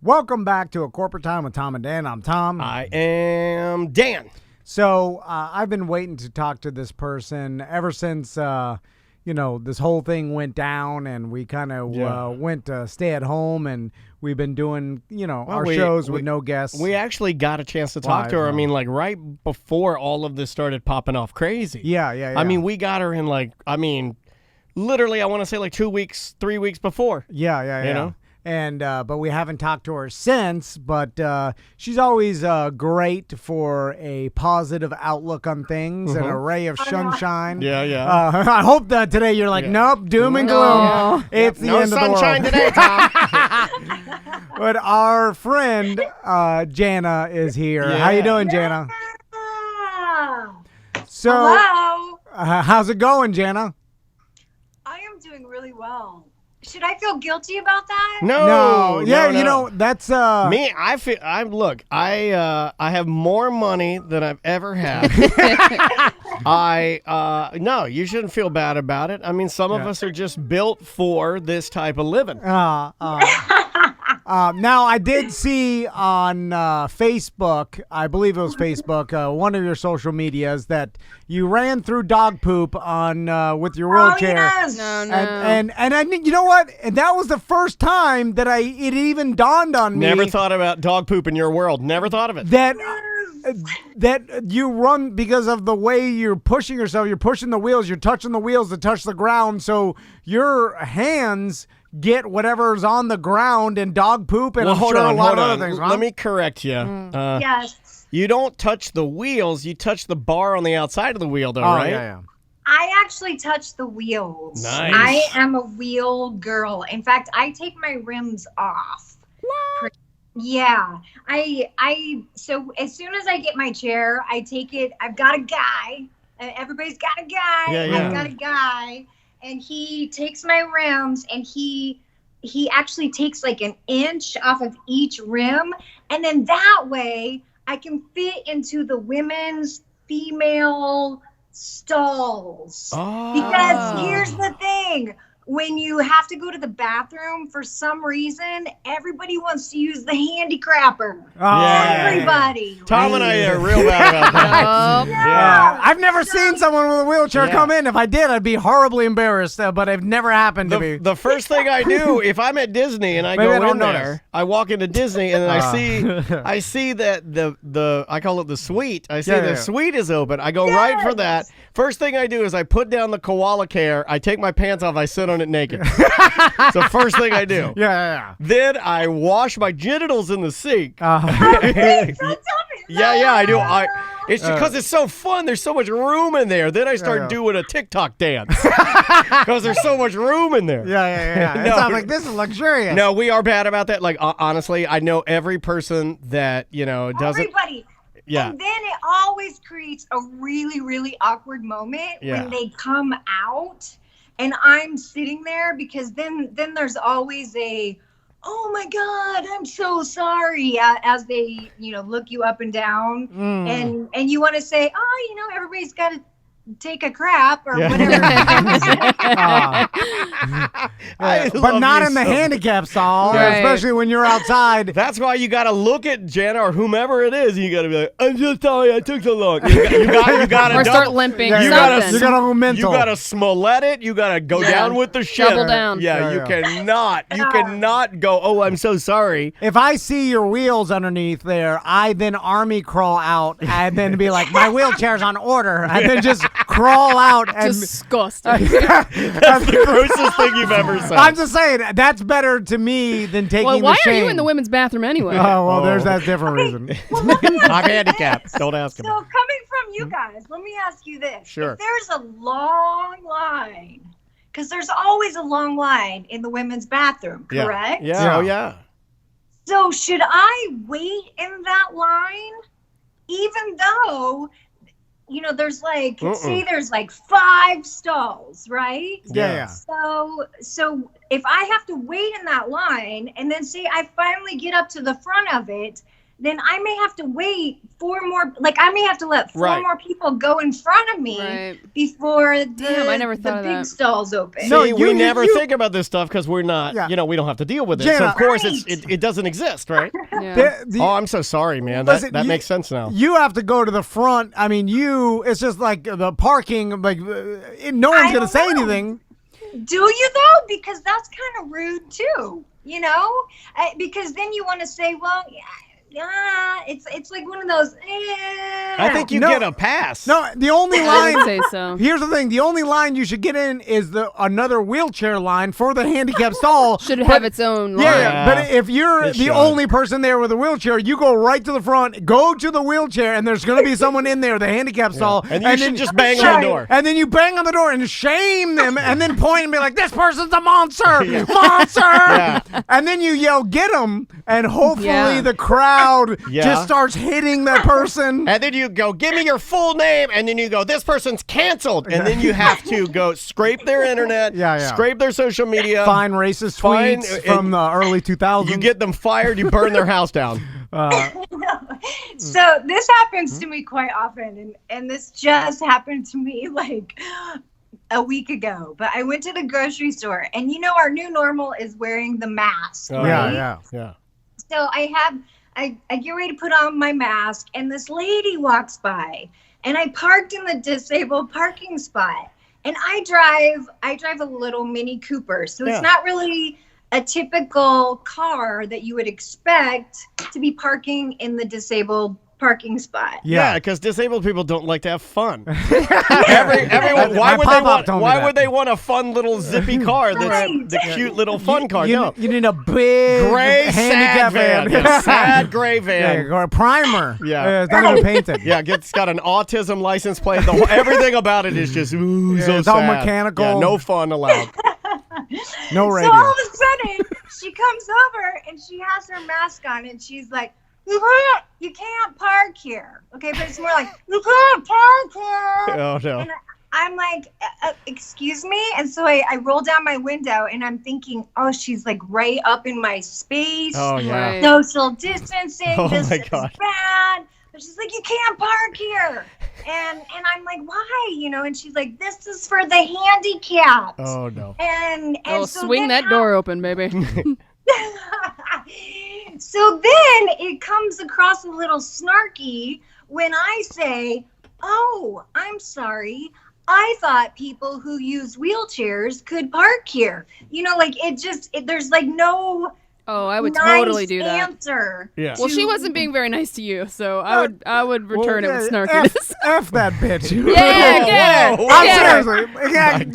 Welcome back to A Corporate Time with Tom and Dan. I'm Tom. I am Dan. So I've been waiting to talk to this person ever since, this whole thing went down and we kind of went to stay at home and we've been doing, our shows with no guests. We actually got a chance to talk to her. I mean, like right before all of this started popping off crazy. Yeah. I mean, we got her in literally, I want to say like 2 weeks, 3 weeks before. Yeah. You know? And but we haven't talked to her since. But she's always great for a positive outlook on things, an array of sunshine. Yeah. I hope that today you're like, nope, doom and gloom. No. It's the end of the world. No sunshine today, Tom. But our friend Jana is here. Yeah. How you doing, Jana? So, hello. How's it going, Jana? I am doing really well. Should I feel guilty about that? No. Yeah, no. That's me. I have more money than I've ever had. No, you shouldn't feel bad about it. I mean, some of us are just built for this type of living. Now, I did see on Facebook, I believe it was Facebook, one of your social medias, that you ran through dog poop on with your wheelchair. Yes. No. And I, you know what? And that was the first time that it even dawned on me. Never thought about dog poop in your world. Never thought of it. That you run because of the way you're pushing yourself. You're pushing the wheels. You're touching the wheels to touch the ground. So your hands get whatever's on the ground and dog poop and hold a on. lot of other things. Huh? Let me correct you. Yes. You don't touch the wheels. You touch the bar on the outside of the wheel, though, right? Yeah. I actually touch the wheels. Nice. I am a wheel girl. In fact, I take my rims off. What? Yeah. So as soon as I get my chair, I take it. I've got a guy. Everybody's got a guy. Yeah. I've got a guy. And he takes my rims and he actually takes like an inch off of each rim. And then that way I can fit into the women's female stalls. Oh. Because here's the thing. When you have to go to the bathroom, for some reason, everybody wants to use the handy crapper. Everybody. Tom and I are real bad about that. Yeah. I've never seen someone with a wheelchair come in. If I did, I'd be horribly embarrassed, but it never happened to me. The first thing I do, if I'm at Disney and I Maybe I go don't in there, notice. I walk into Disney and then I see that the I call it the suite. I see the suite is open. I go right for that. First thing I do is I put down the koala care. I take my pants off. I sit on it naked. So first thing I do. Yeah. Then I wash my genitals in the sink. Don't tell me. Yeah, I do. It's because it's so fun. There's so much room in there. Then I start doing a TikTok dance because there's so much room in there. Yeah. It sounds like this is luxurious. No, we are bad about that. Like honestly, I know every person that doesn't. Everybody. Yeah. And then it always creates a really, really awkward moment when they come out and I'm sitting there, because then there's always a, oh my God, I'm so sorry, as they, look you up and down and you want to say, oh, everybody's got to take a crap or whatever. But not in the handicap stall, especially when you're outside. That's why you got to look at Jana or whomever it is, and you got to be like, I'm just sorry I took so long. You got to or start limping. You got to go mental. You got to Smollett it. You got to go down with the ship. Double down. Yeah, you cannot go, oh, I'm so sorry. If I see your wheels underneath there, I then army crawl out and then be like, my wheelchair's on order, and then just crawl out and disgusting. That's the grossest thing you've ever said. I'm just saying that's better to me than taking the shame. Why are you in the women's bathroom anyway? There's that different reason. I'm handicapped. Don't ask him. So coming from you guys, let me ask you this. Sure. If there's a long line, because there's always a long line in the women's bathroom, correct? Yeah. Oh, yeah. So should I wait in that line, even though there's like, say there's like 5 stalls, right? Yeah. So if I have to wait in that line and then say I finally get up to the front of it, then I may have to wait I may have to let four more people go in front of me before I never thought of big that. stalls open. No, we never think about this stuff because we're not, we don't have to deal with it. Jana, so, of course, it doesn't exist, right? Yeah. I'm so sorry, man. Listen, that makes sense now. You have to go to the front. I mean, it's just like the parking, like no one's going to say anything. Do you, though? Because that's kind of rude, too, because then you want to say, well, yeah, it's like one of those. I think you get a pass. No, the only line. I would say so. Here's the thing: the only line you should get in is another wheelchair line for the handicap stall. Should have its own line. Yeah, but if you're the only person there with a wheelchair, you go right to the front, go to the wheelchair, and there's going to be someone in there, the handicap stall, and you should just bang on the door. And then you bang on the door and shame them, and then point and be like, "This person's a monster, monster!" Yeah. And then you yell, "Get him!" And hopefully the crowd just starts hitting that person. And then you go, "Give me your full name," and then you go, "This person's canceled," and then you have to go scrape their internet, scrape their social media, find racist tweets from the early 2000s. You get them fired. You burn their house down. So this happens to me quite often, and this just happened to me like a week ago. But I went to the grocery store, and our new normal is wearing the mask. Right? Yeah. So I get ready to put on my mask, and this lady walks by, and I parked in the disabled parking spot. And I drive a little Mini Cooper, so it's not really a typical car that you would expect to be parking in the disabled parking spot. Yeah, because disabled people don't like to have fun. Everyone, why would they want a fun little zippy car that's the cute little fun car? You need a big gray handicap sad van. Sad gray van. Or a primer. It's not even painted. It's got an autism license plate. Everything about it is just so it's sad. all mechanical. Yeah, no fun allowed. No radio. So all of a sudden, she comes over and she has her mask on, and she's like, you can't park here. Okay, but it's more like, you can't park here. Oh, no. And I'm like, excuse me? And so I roll down my window, and I'm thinking, oh, she's like right up in my space. Oh, yeah. Right. Social distancing. This is God. bad. But she's like, you can't park here. And I'm like, why? And she's like, this is for the handicapped. Oh, no. And so swing that door open, baby. So then it comes across a little snarky when I say, oh, I'm sorry. I thought people who use wheelchairs could park here. There's like no Oh, I would nice totally do that. Answer. Yeah. Well, she wasn't being very nice to you, so I would return it with snarkiness. F that bitch. Yeah. I'm seriously.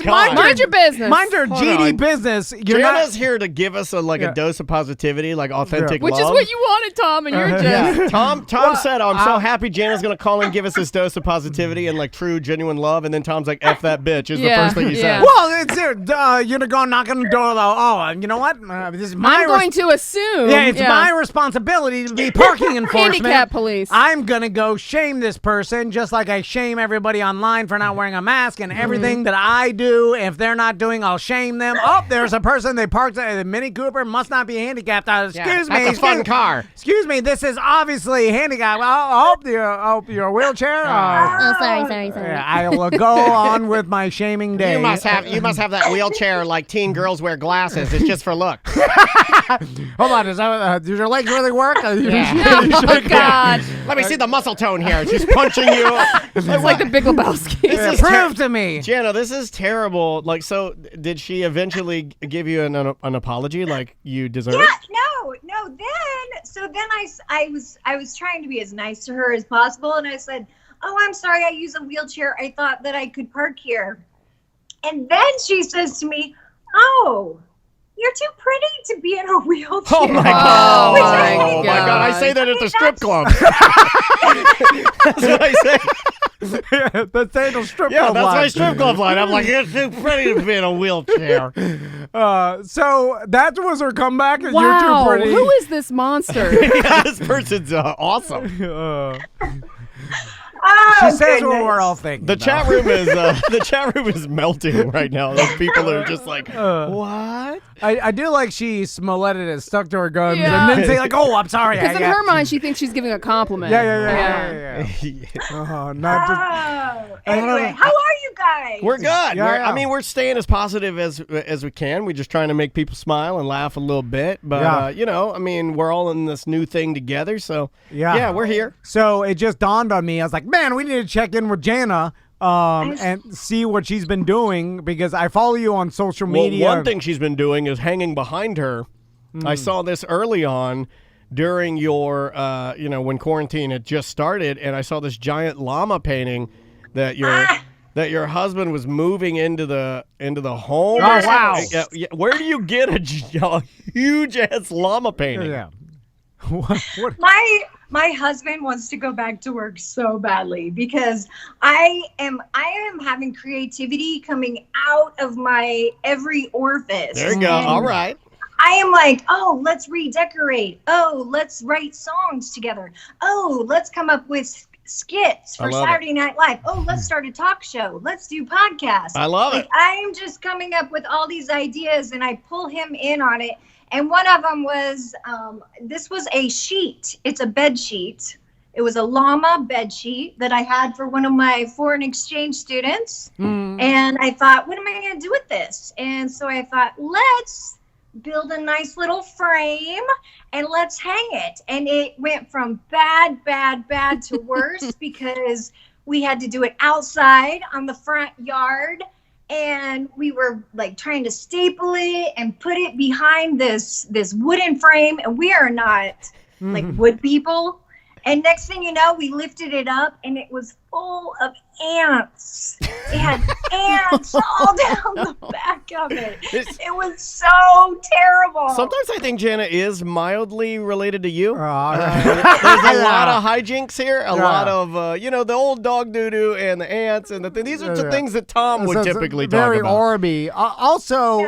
Mind your business. Mind your GD business. Jana's here to give us a dose of positivity, like authentic love. Which is what you wanted, Tom, and you're just... Yeah. Tom said, I'm so happy Jana's going to call and give us this dose of positivity and true, genuine love, and then Tom's like, F that bitch is the first thing he said. Well, it's you're going to go knock on the door, though. Oh, you know what? This is my I'm going to assume. Yeah, it's my responsibility to be parking enforcement. Handicap police. I'm going to go shame this person just like I shame everybody online for not wearing a mask, and everything that I do, if they're not doing, I'll shame them. Oh, there's a person, they parked a Mini Cooper, must not be handicapped. Excuse me. That's a fun car. Excuse me, this is obviously handicapped. I hope you're a wheelchair. Sorry. Yeah, I will go on with my shaming day. You must have that wheelchair like teen girls wear glasses. It's just for look. Hold on, does your legs really work? Oh, God. Let me see the muscle tone here. She's punching you. It's like the Big Lebowski. Prove to me. Jana, this is terrible. So did she eventually give you an apology like you deserve? Yeah, no. Then I was trying to be as nice to her as possible, and I said, oh, I'm sorry, I use a wheelchair. I thought that I could park here. And then she says to me, oh, you're too pretty to be in a wheelchair. Oh, my God. Oh, my God. I say that at the strip club. That's what I say. That's the strip club Yeah, that's line. my strip club line. I'm like, you're too pretty to be in a wheelchair. So that was her comeback. Wow. You're too pretty. Who is this monster? Yeah, this person's awesome. Oh, She says goodness. what we're all thinking. The chat room is the chat room is melting right now. Those people are just like, what? I do like she smoletted it, stuck to her gums, Yeah. and then say like, "Oh, I'm sorry." Because in her mind, she thinks she's giving a compliment. Yeah. Not just. Anyway, how are you guys? We're good. Yeah. I mean, we're staying as positive as we can. We're just trying to make people smile and laugh a little bit. But I mean, we're all in this new thing together. So yeah, we're here. So it just dawned on me. I was like, man, we need to check in with Jana. And see what she's been doing because I follow you on social media. Well, one thing she's been doing is hanging behind her. I saw this early on during your, when quarantine had just started, and I saw this giant llama painting that your husband was moving into the home. Oh, wow. Yeah. Where do you get a huge ass llama painting? Yeah. What? My husband wants to go back to work so badly because I am having creativity coming out of my every orifice. There you go. All right. I am like, oh, let's redecorate. Oh, let's write songs together. Oh, let's come up with skits for Saturday Night Live. Oh, let's start a talk show. Let's do podcasts. I love it. I'm just coming up with all these ideas and I pull him in on it. And one of them was, this was a sheet. It's a bed sheet. It was a llama bed sheet that I had for one of my foreign exchange students. And I thought, what am I going to do with this? And so I thought, let's build a nice little frame and let's hang it. And it went from bad to worse because we had to do it outside on the front yard. And we were like trying to staple it and put it behind this wooden frame. And we are not like wood people. And next thing you know, we lifted it up and it was full of ants. It had ants all down the back of it. It was so terrible. Sometimes I think Jana is mildly related to you. All right. There's a lot of hijinks here. A lot of, the old dog doo-doo and the ants. And these are the things that Tom would typically talk very about. Orby. Also,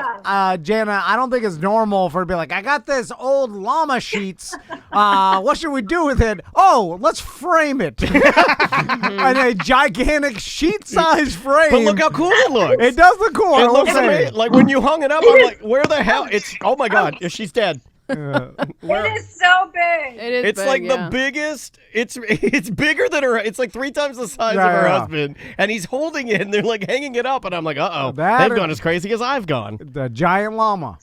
Jana, I don't think it's normal for her to be like, I got this old llama sheets. What should we do with it? Oh, let's frame it. And a gigantic sheet-sized frame. But look how cool it looks. It does look cool. It looks amazing. Like when you hung it up, I'm like, where the hell? Oh my God, she's dead. It is so big. It is It's big, like yeah. the biggest. It's bigger than her. It's like 3 times the size of her husband, and he's holding it, and they're like hanging it up, and I'm like, they've gone as crazy as I've gone. The giant llama.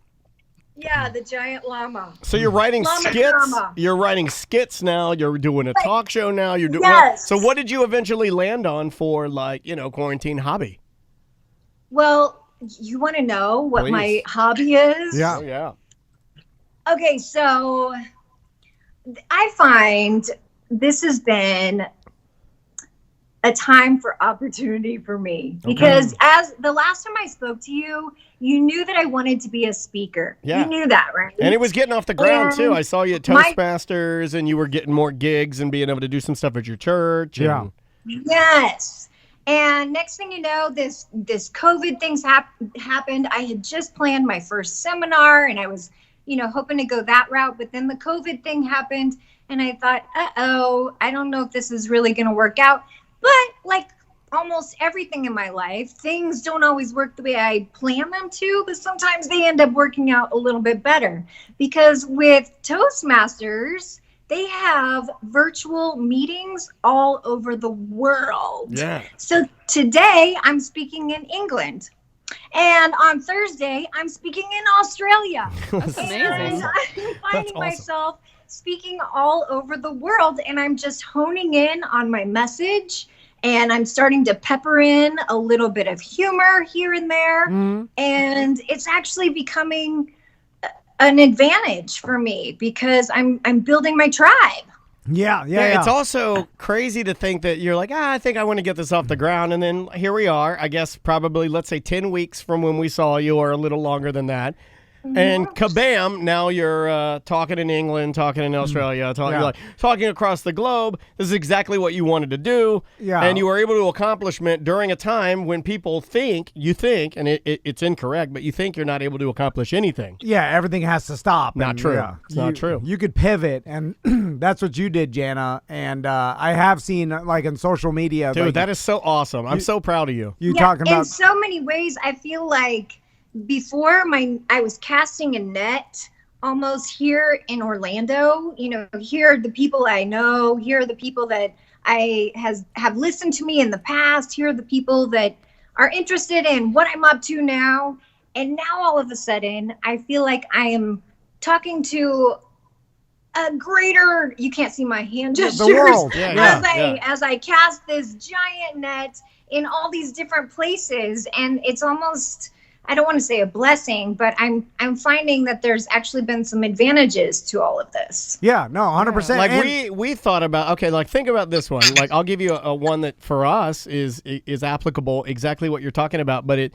Yeah, the giant llama. So you're writing Llama skits. drama. You're writing skits now. You're doing a talk show now. You're doing. Yes. So what did you eventually land on for quarantine hobby? Well, you want to know what my hobby is? Yeah. Oh, yeah. Okay, so I find this has been a time for opportunity for me because as the last time I spoke to you, you knew that I wanted to be a speaker. Yeah. You knew that, right? And it was getting off the ground, too. I saw you at my- Toastmasters, and you were getting more gigs and being able to do some stuff at your church. Yeah. Yes. And next thing you know, this COVID things happened. I had just planned my first seminar, and I was, hoping to go that route. But then the COVID thing happened, and I thought, I don't know if this is really going to work out. But like almost everything in my life, things don't always work the way I plan them to, but sometimes they end up working out a little bit better. Because with Toastmasters, they have virtual meetings all over the world. Yeah. So today I'm speaking in England. And on Thursday, I'm speaking in Australia. That's And amazing. I'm finding myself speaking all over the world, and I'm just honing in on my message, and I'm starting to pepper in a little bit of humor here and there, and it's actually becoming an advantage for me because I'm building my tribe. Yeah. It's also crazy to think that you're like, I think I want to get this off the ground. And then here we are, I guess probably, let's say 10 weeks from when we saw you, or a little longer than that. And kabam, now you're talking in England, talking in Australia, talking across the globe. This is exactly what you wanted to do. Yeah. And you were able to accomplish it during a time when people think, and it's incorrect, but you think you're not able to accomplish anything. Yeah, everything has to stop. Not true. Yeah, It's not true. You could pivot, and that's what you did, Jana. And I have seen, like, in social media. Dude, like, that is so awesome. I'm so proud of you. You talking about. In so many ways, I feel like before I was casting a net almost here in Orlando. Here are the people I know. Here are the people that have listened to me in the past. Here are the people that are interested in what I'm up to now. And now all of a sudden, I feel like I am talking to a greater, you can't see my hand gestures, the world. As I cast this giant net in all these different places. And it's almost, I don't want to say a blessing, but I'm finding that there's actually been some advantages to all of this. Yeah, no, 100%. Like we thought about, okay, like think about this one. Like I'll give you a one that for us is applicable, exactly what you're talking about, but it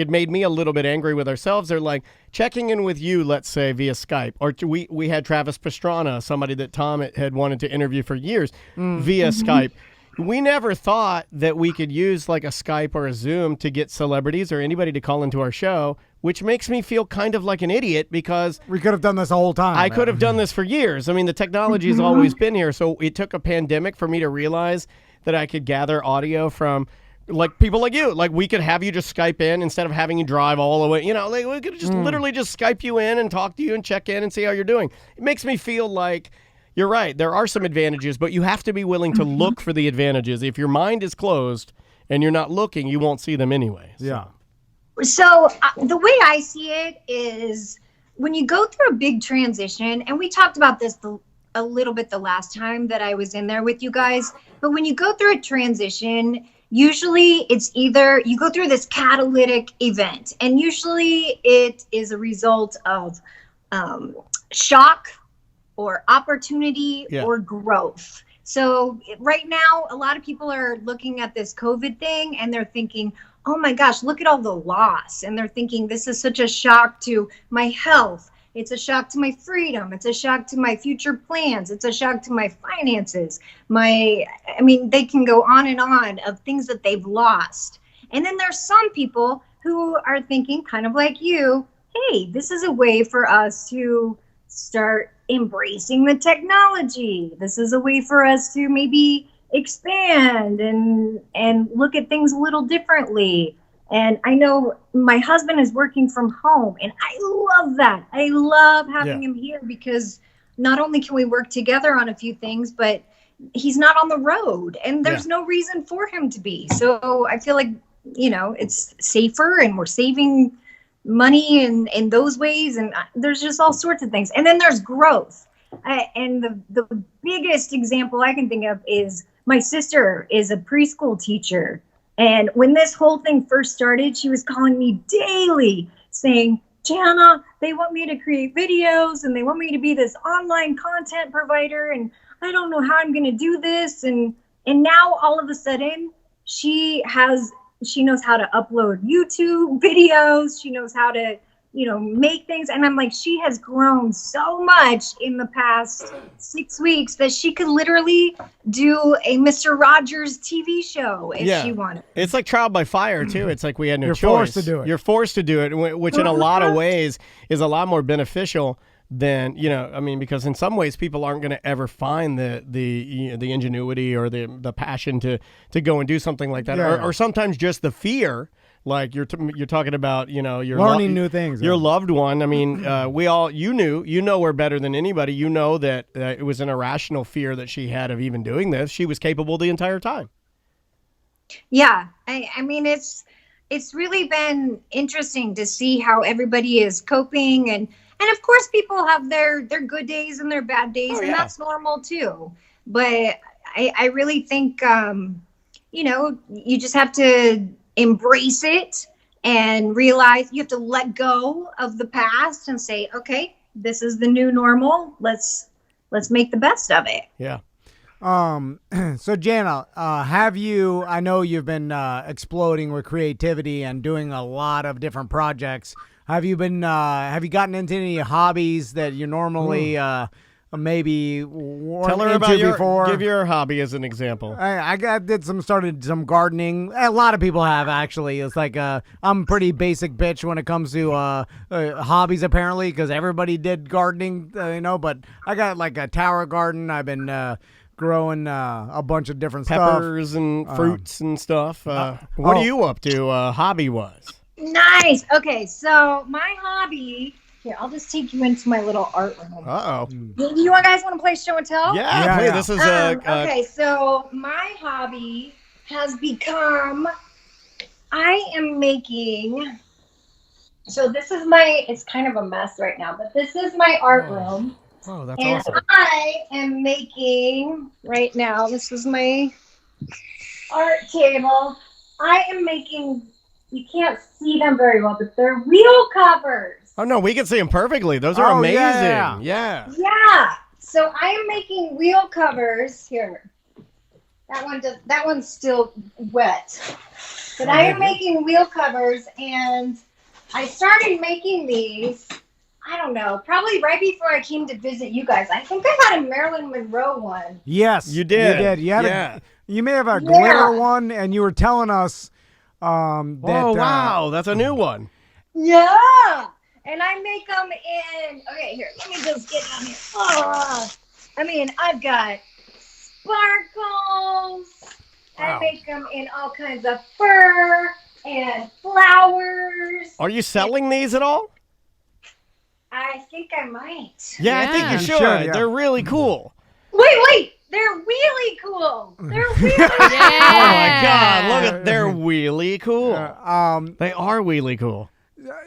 made me a little bit angry with ourselves. They're like checking in with you, let's say via Skype, or we had Travis Pastrana, somebody that Tom had wanted to interview for years via Skype. We never thought that we could use like a Skype or a Zoom to get celebrities or anybody to call into our show, which makes me feel kind of like an idiot because we could have done this the whole time. I could have done this for years. I mean, the technology has always been here. So it took a pandemic for me to realize that I could gather audio from like people like you. Like we could have you just Skype in instead of having you drive all the way. Like we could just literally just Skype you in and talk to you and check in and see how you're doing. It makes me feel like you're right. There are some advantages, but you have to be willing to look for the advantages. If your mind is closed and you're not looking, you won't see them anyway. Yeah. So the way I see it is when you go through a big transition, and we talked about this a little bit the last time that I was in there with you guys, but when you go through a transition, usually it's either you go through this catalytic event, and usually it is a result of shock or opportunity or growth. So right now, a lot of people are looking at this COVID thing and they're thinking, oh my gosh, look at all the loss. And they're thinking, this is such a shock to my health. It's a shock to my freedom. It's a shock to my future plans. It's a shock to my finances. They can go on and on of things that they've lost. And then there's some people who are thinking kind of like you, hey, this is a way for us to start embracing the technology. This is a way for us to maybe expand and look at things a little differently. And I know my husband is working from home, and I love that. I love having him here because not only can we work together on a few things, but he's not on the road, and there's no reason for him to be. So I feel like, it's safer, and we're saving money in those ways, and there's just all sorts of things. And then there's growth. And the biggest example I can think of is my sister is a preschool teacher. And when this whole thing first started, she was calling me daily saying, Jana, they want me to create videos and they want me to be this online content provider. And I don't know how I'm going to do this. And now all of a sudden she knows how to upload YouTube videos. She knows how to, make things. And I'm like, she has grown so much in the past 6 weeks that she could literally do a Mr. Rogers TV show if she wanted. It's like trial by fire too. It's like we had no choice. You're forced to do it. You're forced to do it, which in a lot of ways is a lot more beneficial than, because in some ways people aren't going to ever find the ingenuity or the passion to go and do something like that. Or sometimes just the fear. Like you're talking about, you're learning new things. Your loved one. I mean, we're better than anybody. You know that it was an irrational fear that she had of even doing this. She was capable the entire time. Yeah, I mean, it's really been interesting to see how everybody is coping, and of course people have their good days and their bad days, and that's normal too. But I really think you just have to embrace it and realize you have to let go of the past and say, okay, this is the new normal. Let's make the best of it. Yeah. So Jana, I know you've been exploding with creativity and doing a lot of different projects. Have you gotten into any hobbies that you normally maybe Tell her into about before. Give your hobby as an example. Started some gardening. A lot of people have, actually. It's like I'm pretty basic bitch when it comes to hobbies, apparently, because everybody did gardening, but I got like a tower garden. I've been growing a bunch of different Peppers and fruits and stuff. What are you up to hobby-wise? Nice. Okay, so my hobby... Here, I'll just take you into my little art room. Uh-oh. You guys want to play show and tell? Yeah, play. This is okay, so my hobby has become... I am making... So this is it's kind of a mess right now, but this is my art room. Oh, that's and awesome. I am making, right now, this is my art table. I am making, you can't see them very well, but they're wheel covers. Oh, no, we can see them perfectly. Those are amazing. Yeah. Yeah. So I am making wheel covers. Here. That one's still wet. But I am making wheel covers, and I started making these, I don't know, probably right before I came to visit you guys. I think I had a Marilyn Monroe one. Yes. You did. You did. You may have a glitter one, and you were telling us that... Oh, wow. That's a new one. Yeah. And I make them in... Okay, here. Let me just get down here. I've got sparkles. Wow. I make them in all kinds of fur and flowers. Are you selling these at all? I think I might. Yeah, I think you should. Yeah. They're really cool. Wait. They're really cool. They're really cool. Oh, my God. Look at... They're really cool. They are really cool.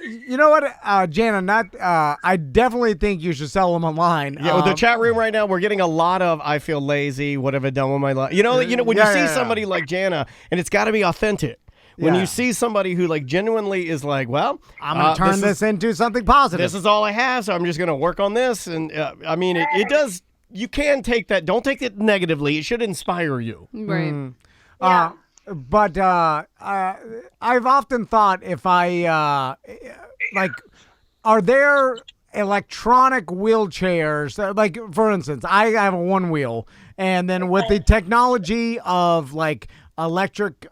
You know what, Jana? I definitely think you should sell them online. Yeah, with the chat room right now, we're getting a lot of "I feel lazy. What have I done with my life?" You know, when you see somebody like Jana, and it's got to be authentic. When you see somebody who like genuinely is like, well, I'm gonna turn this into something positive. This is all I have, so I'm just gonna work on this. And it does. You can take that. Don't take it negatively. It should inspire you. Right. Yeah. But I've often thought if I are there electronic wheelchairs? Like, for instance, I have a one wheel, and then with the technology of like electric,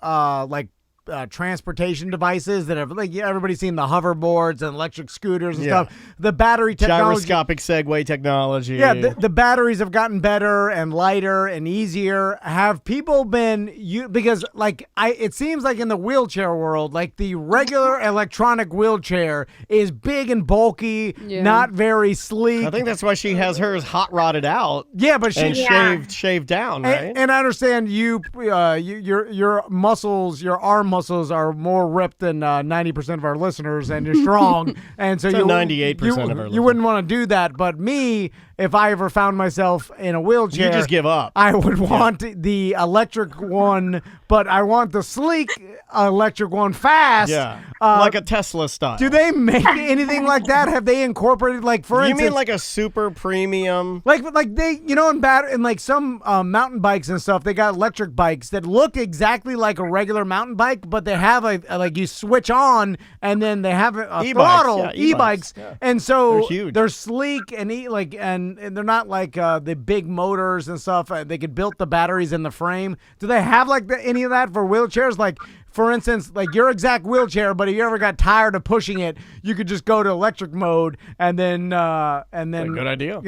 transportation devices that have, like, everybody's seen the hoverboards and electric scooters and stuff. The battery technology, gyroscopic Segway technology. Yeah, the batteries have gotten better and lighter and easier. Have people been because it seems like in the wheelchair world, like the regular electronic wheelchair is big and bulky, not very sleek. I think that's why she has hers hot rodded out. Yeah, but shaved down, right? And I understand your muscles, your arm muscles are more ripped than 90% of our listeners, and you're strong, and so you 98% of our listeners. You wouldn't want to do that. But me, if I ever found myself in a wheelchair, you just give up. I would want the electric one, but I want the sleek electric one fast. Yeah, like a Tesla style. Do they make anything like that? Have they incorporated, like, for instance? You mean like a super premium? Like they, in like some mountain bikes and stuff, they got electric bikes that look exactly like a regular mountain bike, but they have like you switch on and then they have a throttle, e-bikes, and so they're sleek and and they're not like the big motors and stuff. They could build the batteries in the frame. Do they have like any of that for wheelchairs? Like, for instance, like your exact wheelchair, but if you ever got tired of pushing it, you could just go to electric mode and then That's a good idea.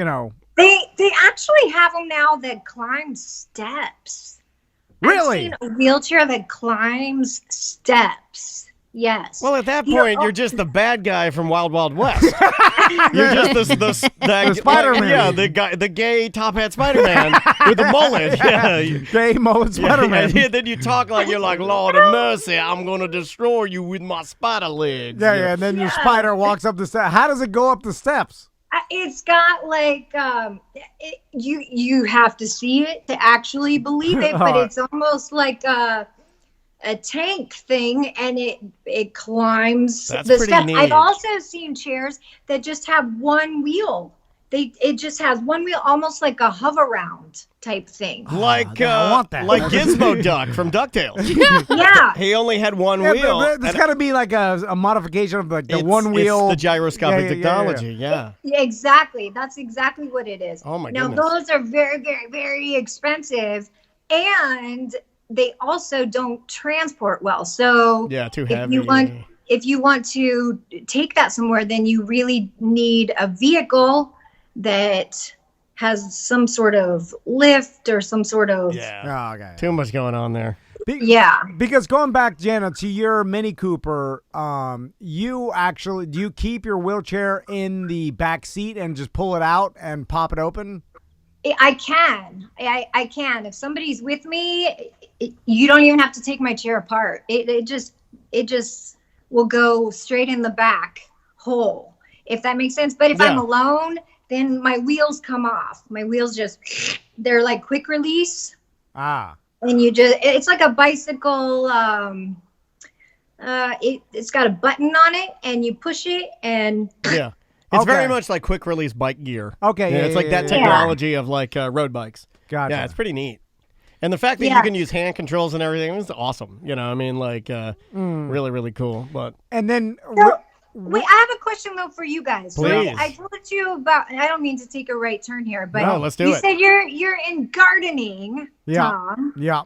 They actually have them now that climb steps. Really? I've seen a wheelchair that climbs steps. Yes. Well, at that point, you're just the bad guy from Wild Wild West. You're just the Spider-Man. Yeah, the gay top hat Spider-Man with the mullet. Yeah. Gay mullet Spider-Man. Yeah, then you talk like you're like, Lord of mercy, I'm gonna destroy you with my spider legs. Yeah, and then your spider walks up the steps. How does it go up the steps? It's got like you have to see it to actually believe it, but it's almost like a tank thing, and it climbs the steps. Neat. I've also seen chairs that just have one wheel it just has one wheel, almost like a hover round type thing. Like I want that. like Gizmo Duck from DuckTales. Yeah. He only had one wheel. It's got to be like a modification of like the one wheel. It's the gyroscopic technology. Yeah. Exactly. That's exactly what it is. Oh my now, goodness. those are very, very, very expensive, and they also don't transport well. So Yeah, too heavy. If you want to take that somewhere, then you really need a vehicle that has some sort of lift or some sort of Okay. Too much going on there. Because going back, Jana, to your Mini Cooper, do you keep your wheelchair in the back seat and just pull it out and pop it open? I can. I can. If somebody's with me, you don't even have to take my chair apart. It just will go straight in the back hole, if that makes sense. But if I'm alone, then my wheels come off. My wheels they're like quick release. Ah. And it's like a bicycle. It's got a button on it, and you push it, and yeah, it's very much like quick release bike gear. Okay, it's like that technology of like road bikes. Gotcha. Yeah, it's pretty neat. And the fact that you can use hand controls and everything is awesome. You know, I mean, like really, really cool. But and then. Wait, I have a question though for you guys. Please. So I told you about, and I don't mean to take a right turn here, but no, let's do you it. said you're in gardening, Tom. Yeah.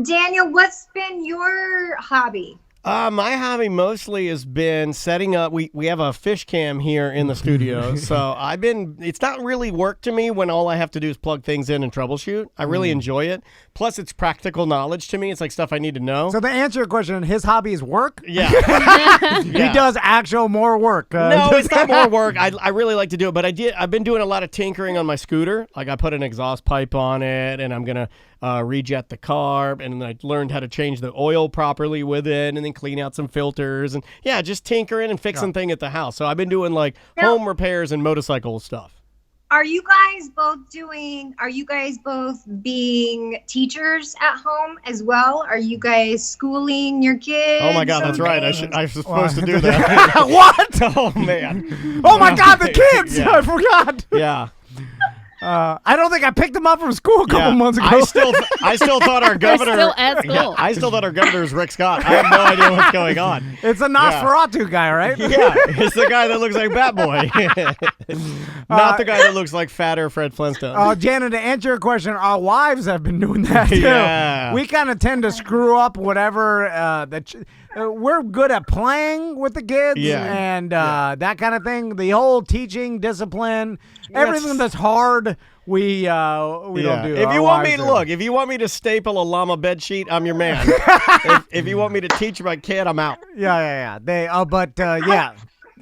Daniel, what's been your hobby? My hobby mostly has been setting up. We have a fish cam here in the studio, so it's not really work to me when all I have to do is plug things in and troubleshoot. I really enjoy it. Plus, it's practical knowledge to me. It's like stuff I need to know. So to answer your question, his hobby is work? Yeah. He does actual more work. No, it's not more work. I really like to do it, but I've been doing a lot of tinkering on my scooter. Like I put an exhaust pipe on it, and I'm going to rejet the carb, and then I learned how to change the oil properly with it, and then clean out some filters, and just tinkering and fixing things at the house. So I've been doing like home repairs and motorcycle stuff. Are you guys both being teachers at home as well? Are you guys schooling your kids? Oh my God, that's right. I was supposed to do that. What? Oh man. Oh my God, the kids! I forgot. Yeah. I don't think I picked them up from school a couple months ago. I still thought our governor. Still at school. I still thought our governor was Rick Scott. I have no idea what's going on. It's a Nosferatu guy, right? Yeah, it's the guy that looks like Batboy, not the guy that looks like fatter Fred Flintstone. Jana, to answer your question, our wives have been doing that too. Yeah. We kind of tend to screw up whatever we're good at playing with the kids and that kind of thing. The whole teaching discipline, everything that's hard, we don't do. If you want me to staple a llama bed sheet, I'm your man. if you want me to teach my kid, I'm out. Yeah.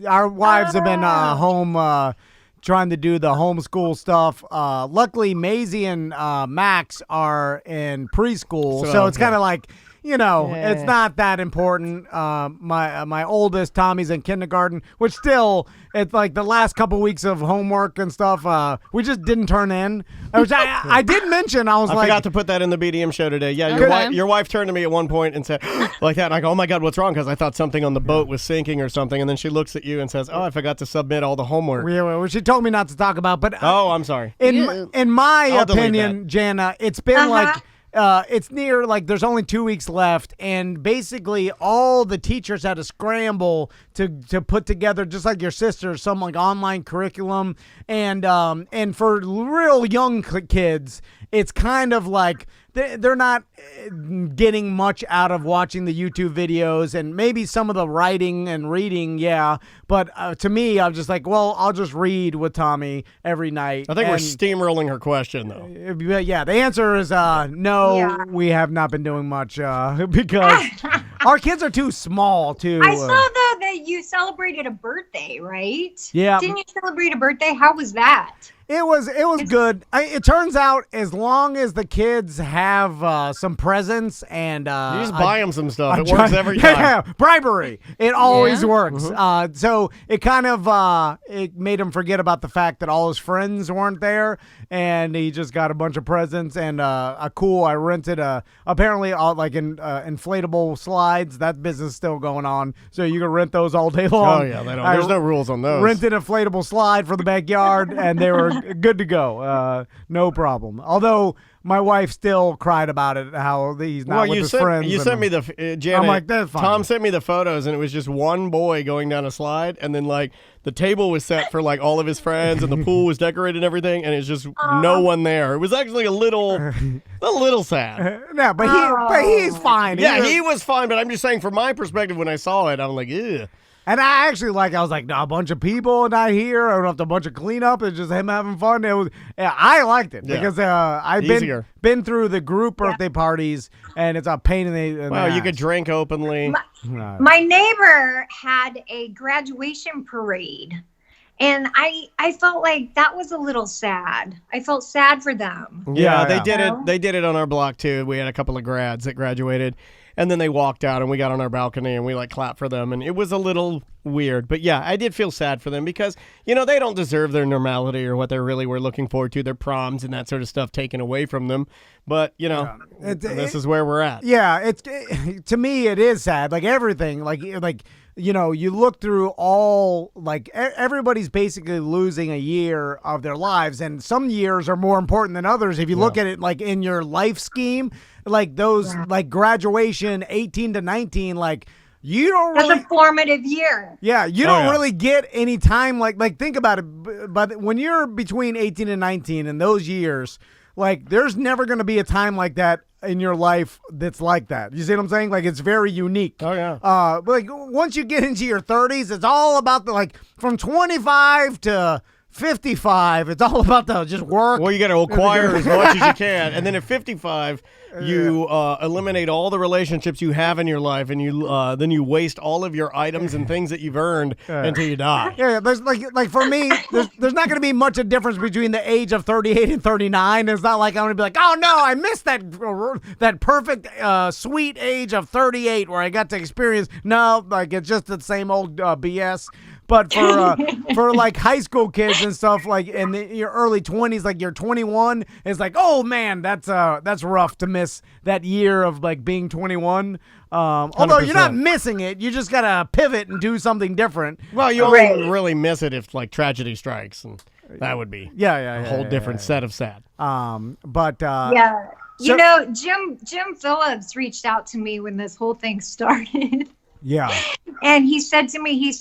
Our wives have been home trying to do the homeschool stuff. Luckily, Maisie and Max are in preschool, so it's kind of like. It's not that important. My oldest, Tommy's in kindergarten, which still, it's like the last couple weeks of homework and stuff, we just didn't turn in. Which I did mention, I forgot to put that in the BDM show today. Yeah, your wife turned to me at one point and said, like that, and I go, oh my God, what's wrong? Because I thought something on the boat was sinking or something, and then she looks at you and says, oh, I forgot to submit all the homework. Yeah, well, she told me not to talk about, but... I'm sorry. In my opinion, Jana, it's been like... it's near, like, there's only 2 weeks left, and basically all the teachers had to scramble to put together, just like your sister, some like online curriculum, and for real young kids, it's kind of like they're not getting much out of watching the YouTube videos, and maybe some of the writing and reading, but to me, I'm just like, well, I'll just read with Tommy every night. I think we're steamrolling her question, though. Yeah, the answer is no, we have not been doing much because our kids are too small, too. I saw that you celebrated a birthday, right? Yeah. Didn't you celebrate a birthday? How was that? It was good. It turns out as long as the kids have some presents and you just buy them some stuff. It works every time. Yeah, bribery. It always works. So it kind of it made him forget about the fact that all his friends weren't there, and he just got a bunch of presents and I rented apparently like inflatable slides. That business is still going on, so you can rent those all day long. Oh yeah, there's no rules on those. Rented an inflatable slide for the backyard, and they were good to go. No problem. Although my wife still cried about it, how he's not with his friends. You sent me the Janet. I'm like, that's fine. Tom sent me the photos, and it was just one boy going down a slide, and then like the table was set for like all of his friends, and the pool was decorated and everything, and it's just no one there. It was actually a little sad. No, but he's fine. Yeah, he was fine. But I'm just saying, from my perspective, when I saw it, I'm like, ew. And I actually I was like, no, a bunch of people not here. I don't have to a bunch of cleanup. It's just him having fun. I liked it because I've been through the group birthday parties, and it's a pain in the ass. You could drink openly. My neighbor had a graduation parade, and I felt like that was a little sad. I felt sad for them. Yeah, they did it. They did it on our block too. We had a couple of grads that graduated. And then they walked out, and we got on our balcony, and we clapped for them, and it was a little weird. But yeah, I did feel sad for them because they don't deserve their normality or what they really were looking forward to, their proms and that sort of stuff taken away from them. But this is where we're at. Yeah, to me it is sad. Like everything, you look through all everybody's basically losing a year of their lives, and some years are more important than others. If you look at it in your life scheme. Like those, graduation 18 to 19, you don't really. That's a formative year. Yeah, you don't really get any time. Think about it. But when you're between 18 and 19 in those years, there's never going to be a time like that in your life that's like that. You see what I'm saying? It's very unique. Oh yeah. Once you get into your 30s, it's all about from 25 to 55, it's all about the just work. Well, you got to acquire as much as you can, and then at 55, you eliminate all the relationships you have in your life, and you then you waste all of your items and things that you've earned until you die. Yeah, there's for me, there's not going to be much a difference between the age of 38 and 39. It's not like I'm going to be like, oh no, I missed that perfect sweet age of 38 where I got to experience. No, it's just the same old BS. But for high school kids and stuff in your early 20s, you're 21, it's oh man, that's rough to miss that year of being 21. Although you're not missing it, you just gotta pivot and do something different. Well, you only really miss it if tragedy strikes, and that would be a whole different set of sad. Jim Phillips reached out to me when this whole thing started. Yeah. And he said to me,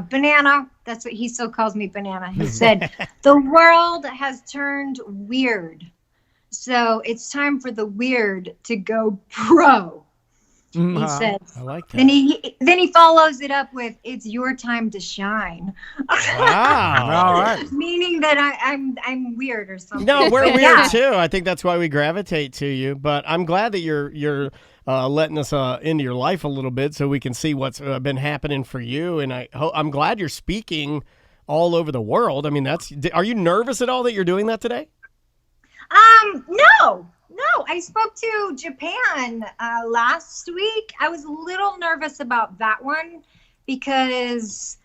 Banana, that's what he still calls me, Banana. He said, the world has turned weird. So it's time for the weird to go pro. He said. I like that. Then he follows it up with, it's your time to shine. Wow. All right. Meaning that I'm weird or something. No, we're weird too. I think that's why we gravitate to you. But I'm glad that you're letting us into your life a little bit so we can see what's been happening for you. And I'm glad you're speaking all over the world. I mean, are you nervous at all that you're doing that today? No. I spoke to Japan last week. I was a little nervous about that one because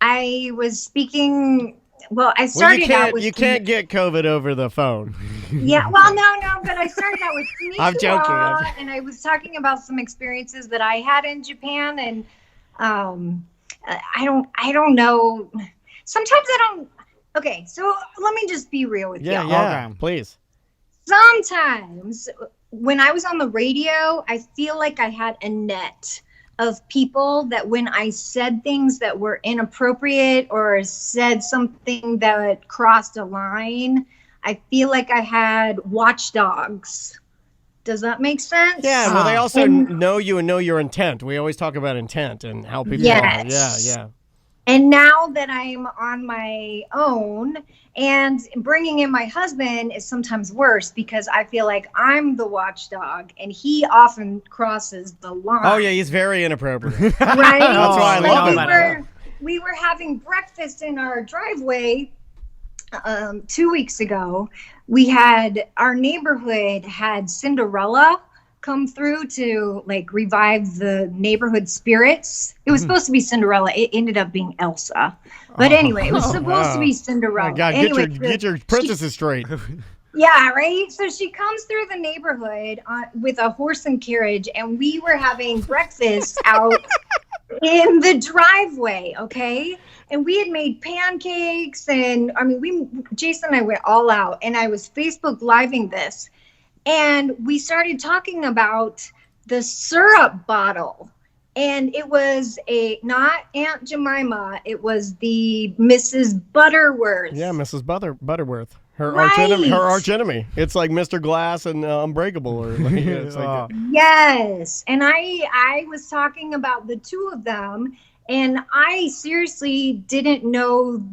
I was speaking. Well, I started out with. You can't get COVID over the phone. Yeah, well, no, but I started out with Konnichiwa, I'm joking. And I was talking about some experiences that I had in Japan, and I don't know. Sometimes I don't. Okay, so let me just be real with you. Yeah, okay. Please. Sometimes when I was on the radio, I feel like I had a net of people that when I said things that were inappropriate or said something that crossed a line, I feel like I had watchdogs. Does that make sense? Yeah, well, they also know you and know your intent. We always talk about intent and how people are. Yeah. And now that I'm on my own and bringing in my husband is sometimes worse because I feel like I'm the watchdog and he often crosses the line. Oh, yeah, he's very inappropriate. Right? That's why I love him. We were having breakfast in our driveway 2 weeks ago, our neighborhood had Cinderella come through to like revive the neighborhood spirits. It was supposed to be Cinderella. It ended up being Elsa. But anyway, it was supposed to be Cinderella. Oh, God, anyway, get your princesses straight. Yeah, right? So she comes through the neighborhood with a horse and carriage, and we were having breakfast out in the driveway, okay? And we had made pancakes, and I mean, Jason and I went all out, and I was Facebook Living this, and we started talking about the syrup bottle. And it was not Aunt Jemima, it was the Mrs. Butterworth. Yeah, Mrs. Butterworth. Her Right. arch enemy. It's like Mr. Glass and Unbreakable. Or like, it's like Yes. And I was talking about the two of them, and I seriously didn't know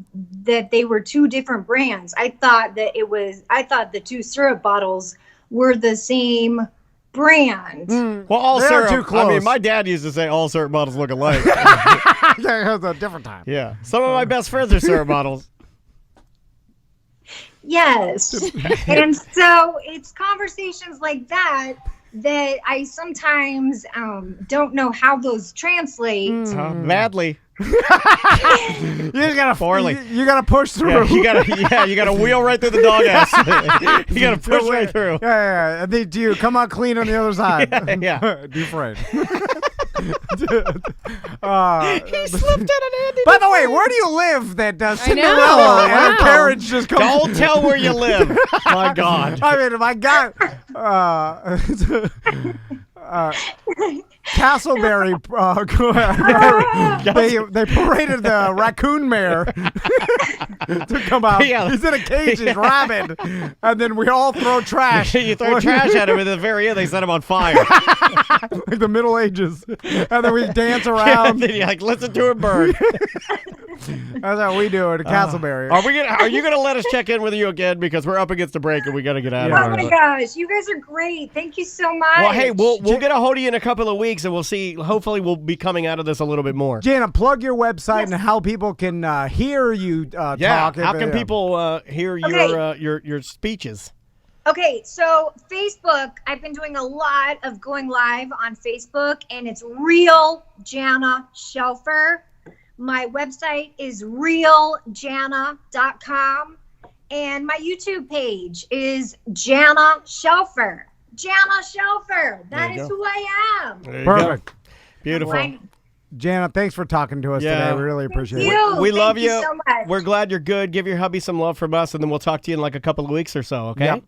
that they were two different brands. I thought the two syrup bottles were the same brand. well, all They are syrup. too close. I mean, my dad used to say all syrup bottles look alike. That was a different time. Yeah. Some of my best friends are syrup bottles. Yes. And so it's conversations like that I sometimes don't know how those translate. Badly. You just gotta Poorly. You gotta push through. Yeah, you gotta wheel right through the dog ass. You gotta push right through. Yeah. And do you come out clean on the other side? Yeah. Dufresne. He slipped in an Andy. By the way, where do you live that know. Cinderella and Wow. a carriage just comes? Don't tell where you live. My God. I mean, my God. Castleberry, they paraded the raccoon mayor to come out. Yeah. He's in a cage, he's rabid, and then we all throw trash. You throw trash at him, and at the very end, they set him on fire. Like the Middle Ages, and then we dance And around. then you like listen to him burn. That's how we do it at Castleberry. Are you gonna let us check in with you again because we're up against the break and we gotta get out Yeah. of Oh here? my gosh, you guys are great. Thank you so much. Well, hey, we'll get a hold of you in a couple of weeks, and we'll see. Hopefully, we'll be coming out of this a little bit more. Jana, plug your website and how people can hear you talk. How can people hear your speeches? Okay, so Facebook, I've been doing a lot of going live on Facebook, and it's Real Jana Shelfer. My website is realjana.com, and my YouTube page is Jana Shelfer. Jana Shelfer. That is who I am. There you Perfect. go. Beautiful. Right. Jana, thanks for talking to us Yeah. today. We really appreciate Thank it. you. We Thank love you you. so much. We're glad you're good. Give your hubby some love from us, and then we'll talk to you in like a couple of weeks or so. Okay. Yep.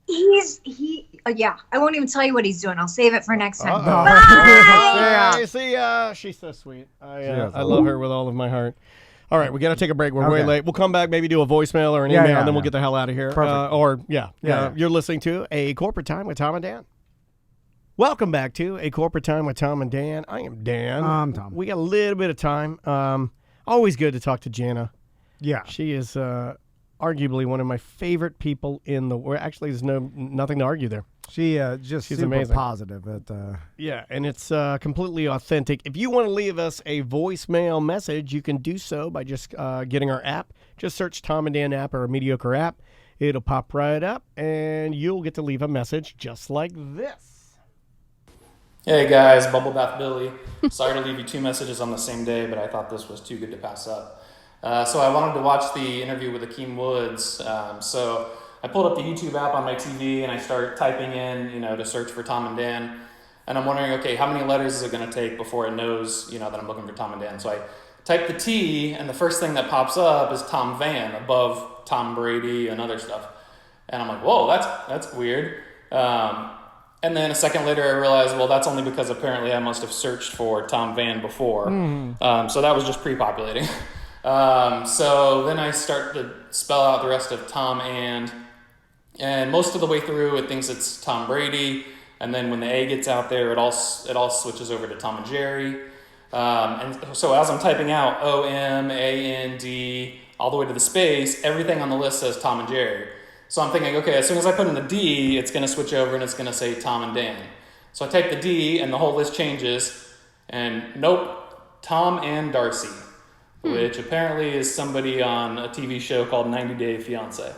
Yeah, I won't even tell you what he's doing. I'll save it for next time. Uh-oh. Bye. Hey, see ya. She's so sweet. I love her with all of my heart. All right, we got to take a break. We're way Okay. late. We'll come back, maybe do a voicemail or an Yeah, email, yeah, and then we'll yeah. get the hell out of here. Perfect. Yeah. You're listening to A Corporate Time with Tom and Dan. Welcome back to A Corporate Time with Tom and Dan. I am Dan. I'm Tom. We got a little bit of time. Always good to talk to Jana. Yeah. She is arguably one of my favorite people in the world. Actually, there's nothing to argue there. She's super amazing. positive. Yeah, and it's completely authentic. If you want to leave us a voicemail message, you can do so by just getting our app. Just search Tom and Dan app or a mediocre app. It'll pop right up, and you'll get to leave a message just like this. Hey guys, Bubble Bath Billy. Sorry to leave you two messages on the same day, but I thought this was too good to pass up. So I wanted to watch the interview with Akeem Woods. So I pulled up the YouTube app on my TV and I start typing in, to search for Tom and Dan. And I'm wondering, okay, how many letters is it going to take before it knows, that I'm looking for Tom and Dan? So I type the T, and the first thing that pops up is Tom Van above Tom Brady and other stuff. And I'm like, whoa, that's weird. And then a second later, I realized, well, that's only because apparently I must have searched for Tom Van before. So that was just pre-populating. So then I start to spell out the rest of Tom and most of the way through, it thinks it's Tom Brady. And then when the A gets out there, it all switches over to Tom and Jerry. And so as I'm typing out O-M-A-N-D all the way to the space, everything on the list says Tom and Jerry. So I'm thinking, okay, as soon as I put in the D, it's going to switch over and it's going to say Tom and Dan. So I type the D and the whole list changes, and nope, Tom and Darcy. which apparently is somebody on a TV show called 90 Day Fiancé.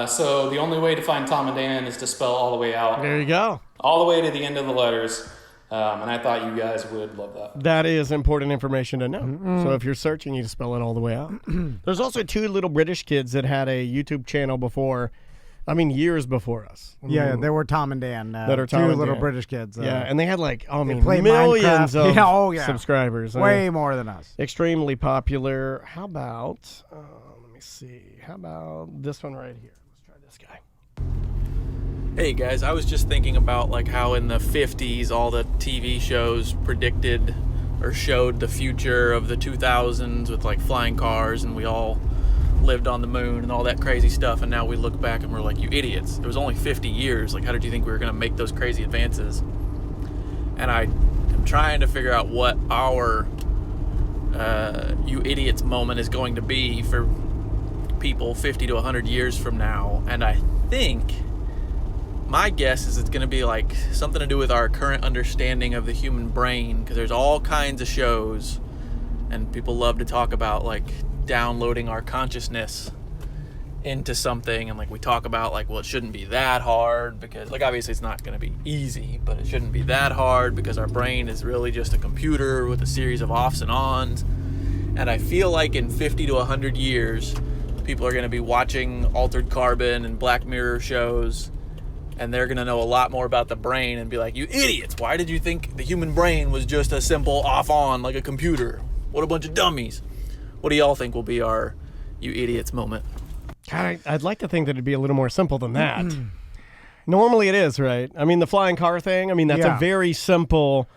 So the only way to find Tom and Dan is to spell all the way out. There you go. All the way to the end of the letters. And I thought you guys would love that. That is important information to know. So if you're searching, you spell it all the way out. There's also 2 little British kids that had a YouTube channel before, years before us. Yeah, they were Tom and Dan. That are Tom 2 and little Dan. British kids. Yeah, and they had play millions Minecraft. of subscribers. Way more than us. Extremely popular. How about, let me see. How about this one right here? Let's try this guy. Hey guys, I was just thinking about like how in the 50s all the TV shows predicted or showed the future of the 2000s with like flying cars and we all lived on the moon and all that crazy stuff, and now we look back and we're like, you idiots, it was only 50 years. Like, how did you think we were going to make those crazy advances? And I am trying to figure out what our you idiots moment is going to be for people 50 to 100 years from now. And I think my guess is it's going to be like something to do with our current understanding of the human brain, because there's all kinds of shows and people love to talk about like downloading our consciousness into something, and like we talk about like, well, it shouldn't be that hard because like obviously it's not going to be easy, but it shouldn't be that hard because our brain is really just a computer with a series of offs and ons. And I feel like in 50 to 100 years people are going to be watching Altered Carbon and Black Mirror shows, and they're going to know a lot more about the brain and be like, you idiots, why did you think the human brain was just a simple off-on like a computer? What a bunch of dummies. What do y'all think will be our you idiots moment? God, I'd like to think that it'd be a little more simple than that. Normally it is, right? I mean, the flying car thing, that's a very simple,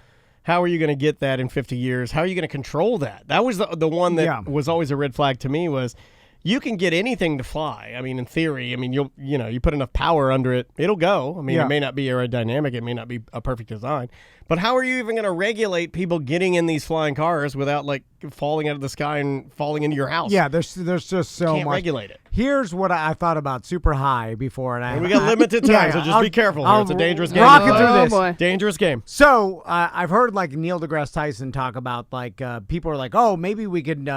how are you going to get that in 50 years? How are you going to control that? That was the one that was always a red flag to me was, you can get anything to fly. I mean, in theory, you put enough power under it, it'll go. It may not be aerodynamic, it may not be a perfect design, but how are you even going to regulate people getting in these flying cars without like falling out of the sky and falling into your house? Yeah, there's just so Can't much. regulate it. Here's what I thought about super high before, and we got limited time, so just be careful here. It's a dangerous game. Rock it through this. Boy. Dangerous game. So I've heard like Neil deGrasse Tyson talk about like people are like, oh, maybe we could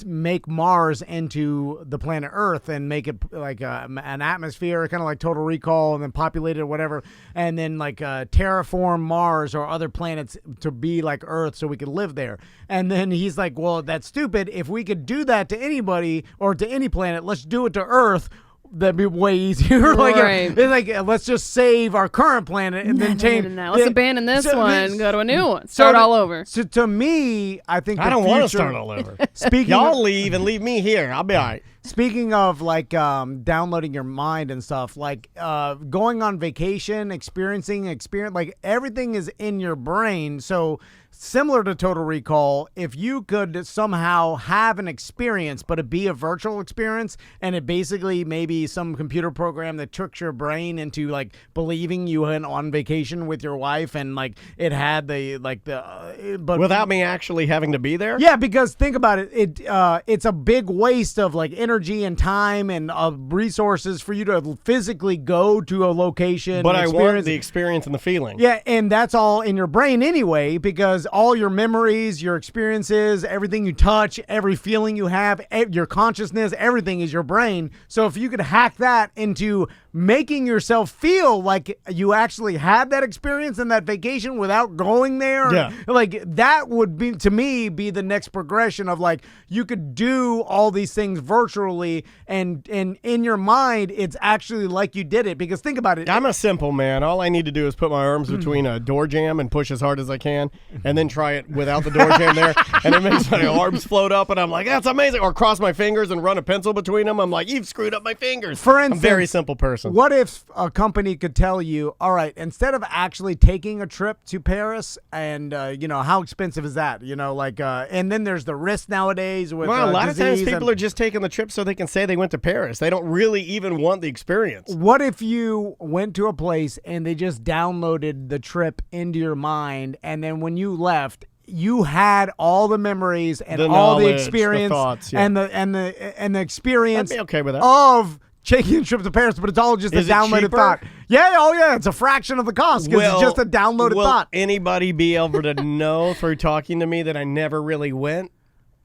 make Mars into the planet Earth and make it like an atmosphere, kind of like Total Recall, and then populate it or whatever, and then like terraform Mars or other planets to be like Earth so we could live there. And then he's like, well, that's stupid. If we could do that to anybody or to any planet, let's do it to Earth. That'd be way easier. Right. Let's just save our current planet and then change. Let's abandon this one, go to a new one, start all over. So to me, I think I don't want to start all over. Y'all leave and leave me here. I'll be all right. Speaking of like downloading your mind and stuff, like going on vacation, experiencing like everything is in your brain. So similar to Total Recall, if you could somehow have an experience, but it be a virtual experience, and it basically maybe some computer program that tricks your brain into like believing you went on vacation with your wife, and like it had but without me actually having to be there. Yeah, because think about it, it's a big waste of like energy and time and resources for you to physically go to a location. But I want the experience and the feeling. Yeah, and that's all in your brain anyway, because all your memories, your experiences, everything you touch, every feeling you have, your consciousness, everything is your brain. So if you could hack that into making yourself feel like you actually had that experience and that vacation without going there, like that would be, to me, be the next progression of like, you could do all these things virtually and in your mind, it's actually like you did it. Because think about it. I'm a simple man. All I need to do is put my arms between a door jamb and push as hard as I can, and then try it without the door jamb there, and it makes my arms float up, and I'm like, that's amazing. Or cross my fingers and run a pencil between them. I'm like, you've screwed up my fingers. For instance, I'm a very simple person. What if a company could tell you, all right, instead of actually taking a trip to Paris, and how expensive is that? And then there's the risk nowadays with a lot of times disease people are just taking the trip so they can say they went to Paris. They don't really even want the experience. What if you went to a place and they just downloaded the trip into your mind, and then when you left, you had all the memories and all the experience, the thoughts, and the experience I'd be okay with that. of taking a trip to Paris, but it's all just a downloaded thought. Yeah, it's a fraction of the cost because it's just a downloaded thought. Will anybody be able to know through talking to me that I never really went?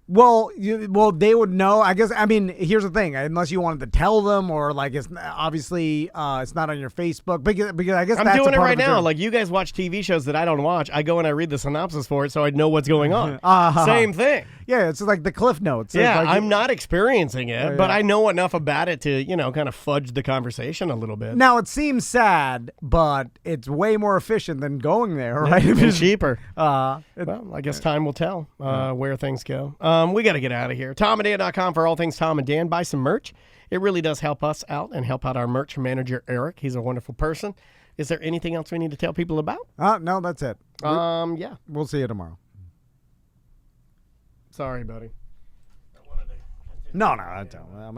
Well, they would know. I guess. I mean, here's the thing. Unless you wanted to tell them, or like it's obviously it's not on your Facebook. Because I guess I'm that's doing a it part right of the now. journey. Like you guys watch TV shows that I don't watch. I go and I read the synopsis for it, so I know what's going on. Same thing. Yeah, it's like the Cliff Notes. Yeah, like, I'm not experiencing it, but I know enough about it to, kind of fudge the conversation a little bit. Now, it seems sad, but it's way more efficient than going there, right? And cheaper. Well, I guess time will tell where things go. We got to get out of here. TomandDan.com for all things Tom and Dan. Buy some merch. It really does help us out and help out our merch manager, Eric. He's a wonderful person. Is there anything else we need to tell people about? No, that's it. Yeah. We'll see you tomorrow. Sorry, buddy. No, I don't. I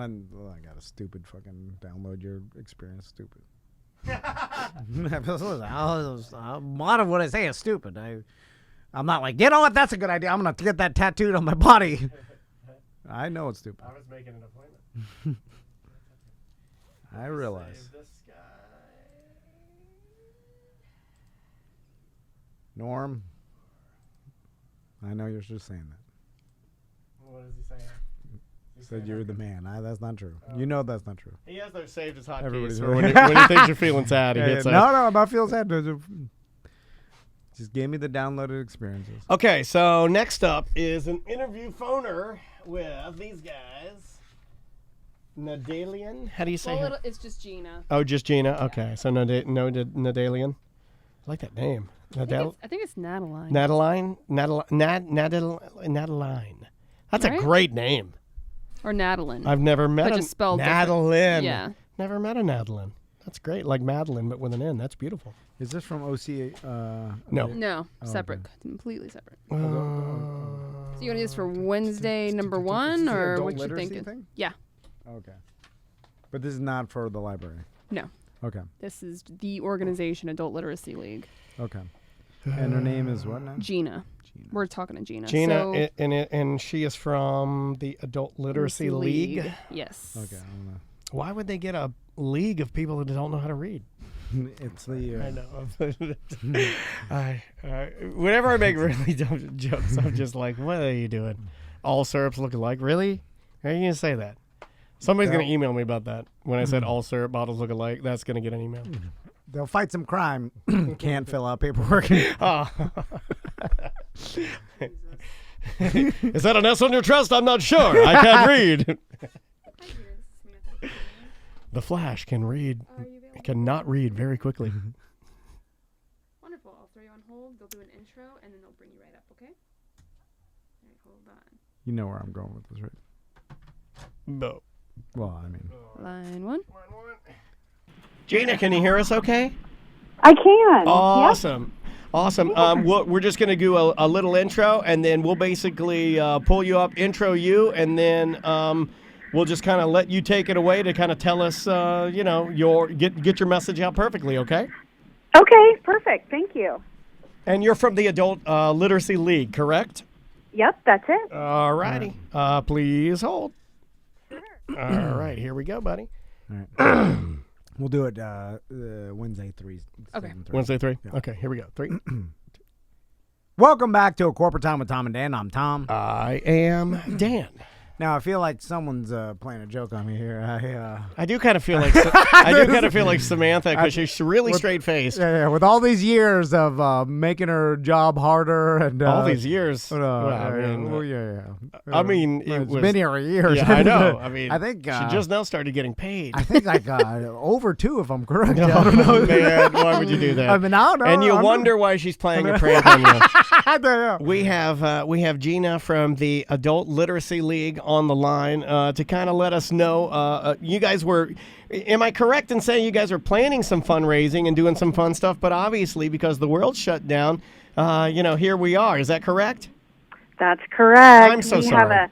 got a stupid fucking download your experience. Stupid. A lot of what I say is stupid. I'm not like, you know what? That's a good idea. I'm going to get that tattooed on my body. I know it's stupid. I was making an appointment. I realize. Save this guy. Norm, I know you're just saying that. What is he saying? Said you're the man. That's not true. You know that's not true. He has those saved as hotkeys. Everybody's For when he thinks you're feeling sad, he hits No, I'm not feeling sad. Just gave me the downloaded experiences. Okay, so next up is an interview phoner with these guys. Nadalian? How do you say her? It's just Gina. Oh, just Gina? Okay, so Nadalian. I like that name. I think it's Nataline. Nataline. That's Right? a great name. Or Nataline. I've never met But a just spelled different. Nataline. Yeah. Never met a Nataline. That's great. Like Madeline, but with an N. That's beautiful. Is this from OCA? No. No, Oh, separate. okay. Completely separate. Uh, So you want to do this for Wednesday number one, or what you thinking? Thing? Yeah. Okay. But this is not for the library. No. Okay. This is the organization Adult Literacy League. Okay. And her name is what now? Gina. We're talking to Gina. Gina, So, and she is from the Adult Literacy League. Yes. Okay. I don't know. Why would they get a league of people who don't know how to read? It's the. I know. Whenever I make really dumb jokes, I'm just like, what are you doing? All syrups look alike? Really? How are you going to say that? Somebody's going to email me about that. When I said all syrup bottles look alike, that's going to get an email. They'll fight some crime. Can't fill out paperwork. Oh. Is that an S on your chest? I'm not sure. I can't read. The Flash can read. Cannot read very quickly. Wonderful. I'll throw you on hold. They'll do an intro, and then they'll bring you right up, okay? All right, hold on. You know where I'm going with this, right? No. Well, I mean. Line one. Gina, can you hear us okay? I can. Awesome. Awesome. We're just going to do a little intro, and then we'll basically pull you up, intro you, and then we'll just kind of let you take it away to kind of tell us, get your message out perfectly, okay? Okay, perfect. Thank you. And you're from the Adult Literacy League, correct? Yep, that's it. All righty. Please hold. All right, here we go, buddy. All right. We'll do it Wednesday 3. Okay. Wednesday 3? Yeah. Okay, here we go. 3. Welcome back to A Corporate Time with Tom and Dan. I'm Tom. I am Dan. Now I feel like someone's playing a joke on me here. I do kind of feel like Samantha because she's really straight faced. Yeah, with all these years of making her job harder and All these years. I mean, it was been here years. Yeah, I know. I mean, I think she just now started getting paid. I think like over 2, if I'm correct. I don't know. Man, why would you do that? I mean, I don't know. And you wonder why she's playing a prank on you. Yeah. We have Gina from the Adult Literacy League on the line to kind of let us know. You guys were, am I correct in saying you guys are planning some fundraising and doing some fun stuff? But obviously, because the world shut down, here we are. Is that correct? That's correct. I'm so sorry.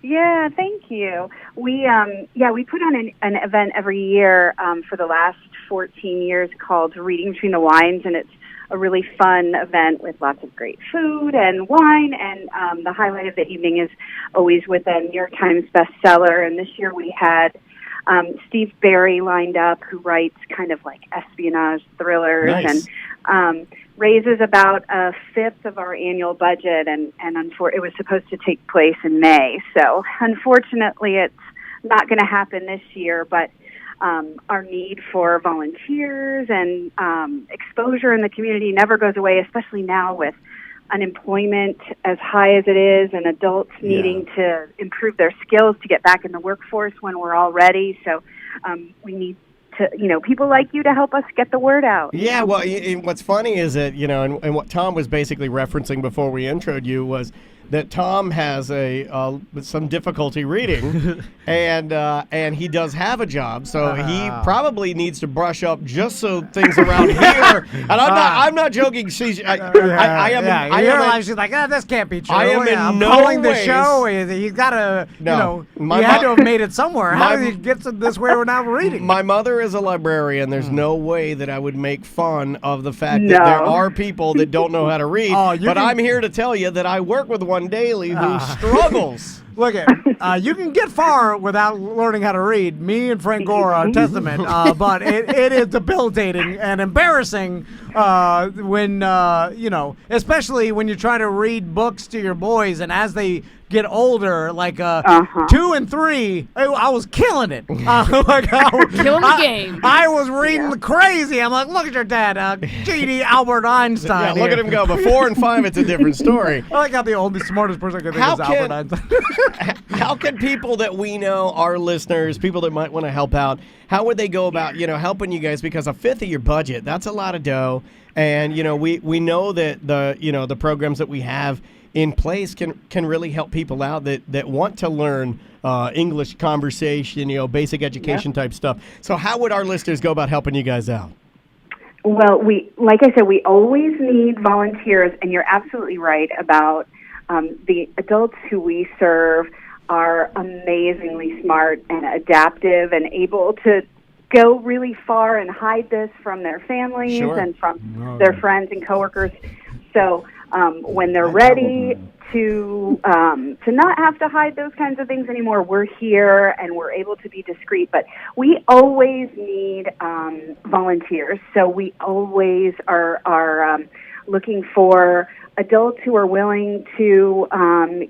Yeah, thank you. We put on an event every year for the last 14 years called Reading Between the Wines, and it's a really fun event with lots of great food and wine, and the highlight of the evening is always with a New York Times bestseller, and this year we had Steve Barry lined up, who writes kind of like espionage thrillers, nice. and raises about a fifth of our annual budget, and it was supposed to take place in May. So unfortunately, it's not going to happen this year, but our need for volunteers and exposure in the community never goes away, especially now with unemployment as high as it is and adults needing to improve their skills to get back in the workforce when we're all ready. So we need to, people like you to help us get the word out. Yeah, well, what's funny is that, and what Tom was basically referencing before we introed you was that Tom has some difficulty reading, and he does have a job, so he probably needs to brush up just so things around here. And I'm not joking. She's like, this can't be true. I am in I'm no calling the ways- show. He's got to, he my had to mo- have made it somewhere. How did he get to this way we're now reading? My mother is a librarian. There's no way that I would make fun of the fact that there are people that don't know how to read. I'm here to tell you that I work with one daily who struggles. Look you can get far without learning how to read. Me and Frank Gore are a testament, but it is debilitating and embarrassing when, especially when you're trying to read books to your boys, and as they get older, like 2 and 3, I was killing it. Killing the game. I was reading crazy. I'm like, look at your dad, G.D. Albert Einstein. Yeah, look at him go. But 4 and 5, it's a different story. I like how the only smartest person I could think is Albert Einstein. How can people that we know, our listeners, people that might want to help out, how would they go about, helping you guys? Because a fifth of your budget, that's a lot of dough. And, we know that the programs that we have in place can really help people out that want to learn English conversation, basic education type stuff. So how would our listeners go about helping you guys out? Well, like I said, we always need volunteers, and you're absolutely right about the adults who we serve are amazingly smart and adaptive and able to go really far and hide this from their families and from their friends and coworkers. So when they're ready to not have to hide those kinds of things anymore, we're here and we're able to be discreet. But we always need volunteers. So we always are looking for adults who are willing to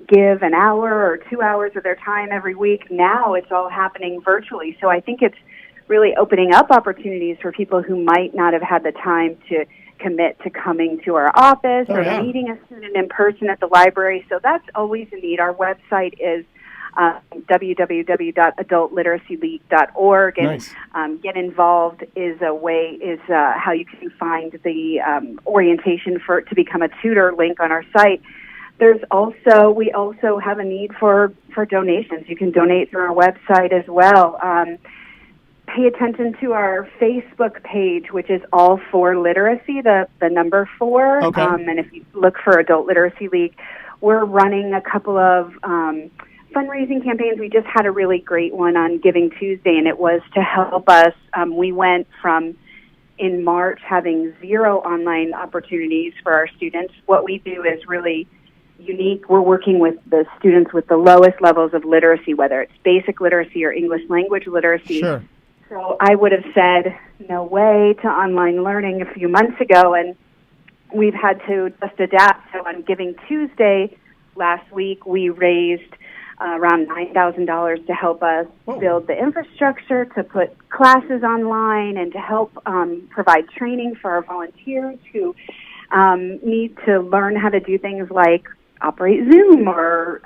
give an hour or 2 hours of their time every week. Now it's all happening virtually. So I think it's really opening up opportunities for people who might not have had the time to commit to coming to our office or meeting a student in person at the library. So that's always a need. Our website is www.adultliteracyleague.org, and get involved is how you can find the orientation to become a tutor link on our site. We also have a need for donations. You can donate through our website as well. Pay attention to our Facebook page, which is All for Literacy, the number 4. Okay. And if you look for Adult Literacy League, we're running a couple of fundraising campaigns. We just had a really great one on Giving Tuesday, and it was to help us. We went from, in March, having 0 online opportunities for our students. What we do is really unique. We're working with the students with the lowest levels of literacy, whether it's basic literacy or English language literacy. Sure. So I would have said no way to online learning a few months ago, and we've had to just adapt. So on Giving Tuesday last week, we raised around $9,000 to help us build the infrastructure, to put classes online, and to help provide training for our volunteers who need to learn how to do things like operate Zoom or,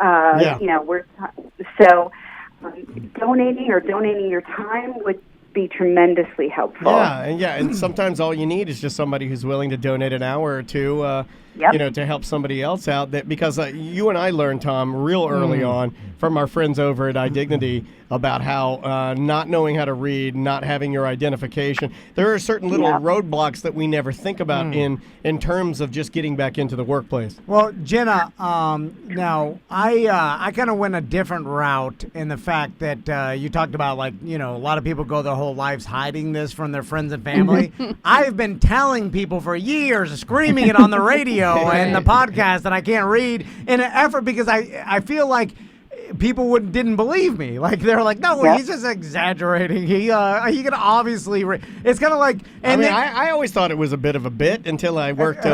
donating your time would be tremendously helpful. And sometimes all you need is just somebody who's willing to donate an hour or two, to help somebody else out. Because you and I learned, Tom, real early on from our friends over at iDignity about how not knowing how to read, not having your identification, there are certain little roadblocks that we never think about in terms of just getting back into the workplace. Well, Jenna, now I kind of went a different route in the fact that you talked about, a lot of people go their whole lives hiding this from their friends and family. I've been telling people for years, screaming it on the radio and the podcast, that I can't read in an effort because I feel like people didn't believe me. Like they're like, no, he's just exaggerating. He can obviously. It's kind of like. And I always thought it was a bit of a bit until I worked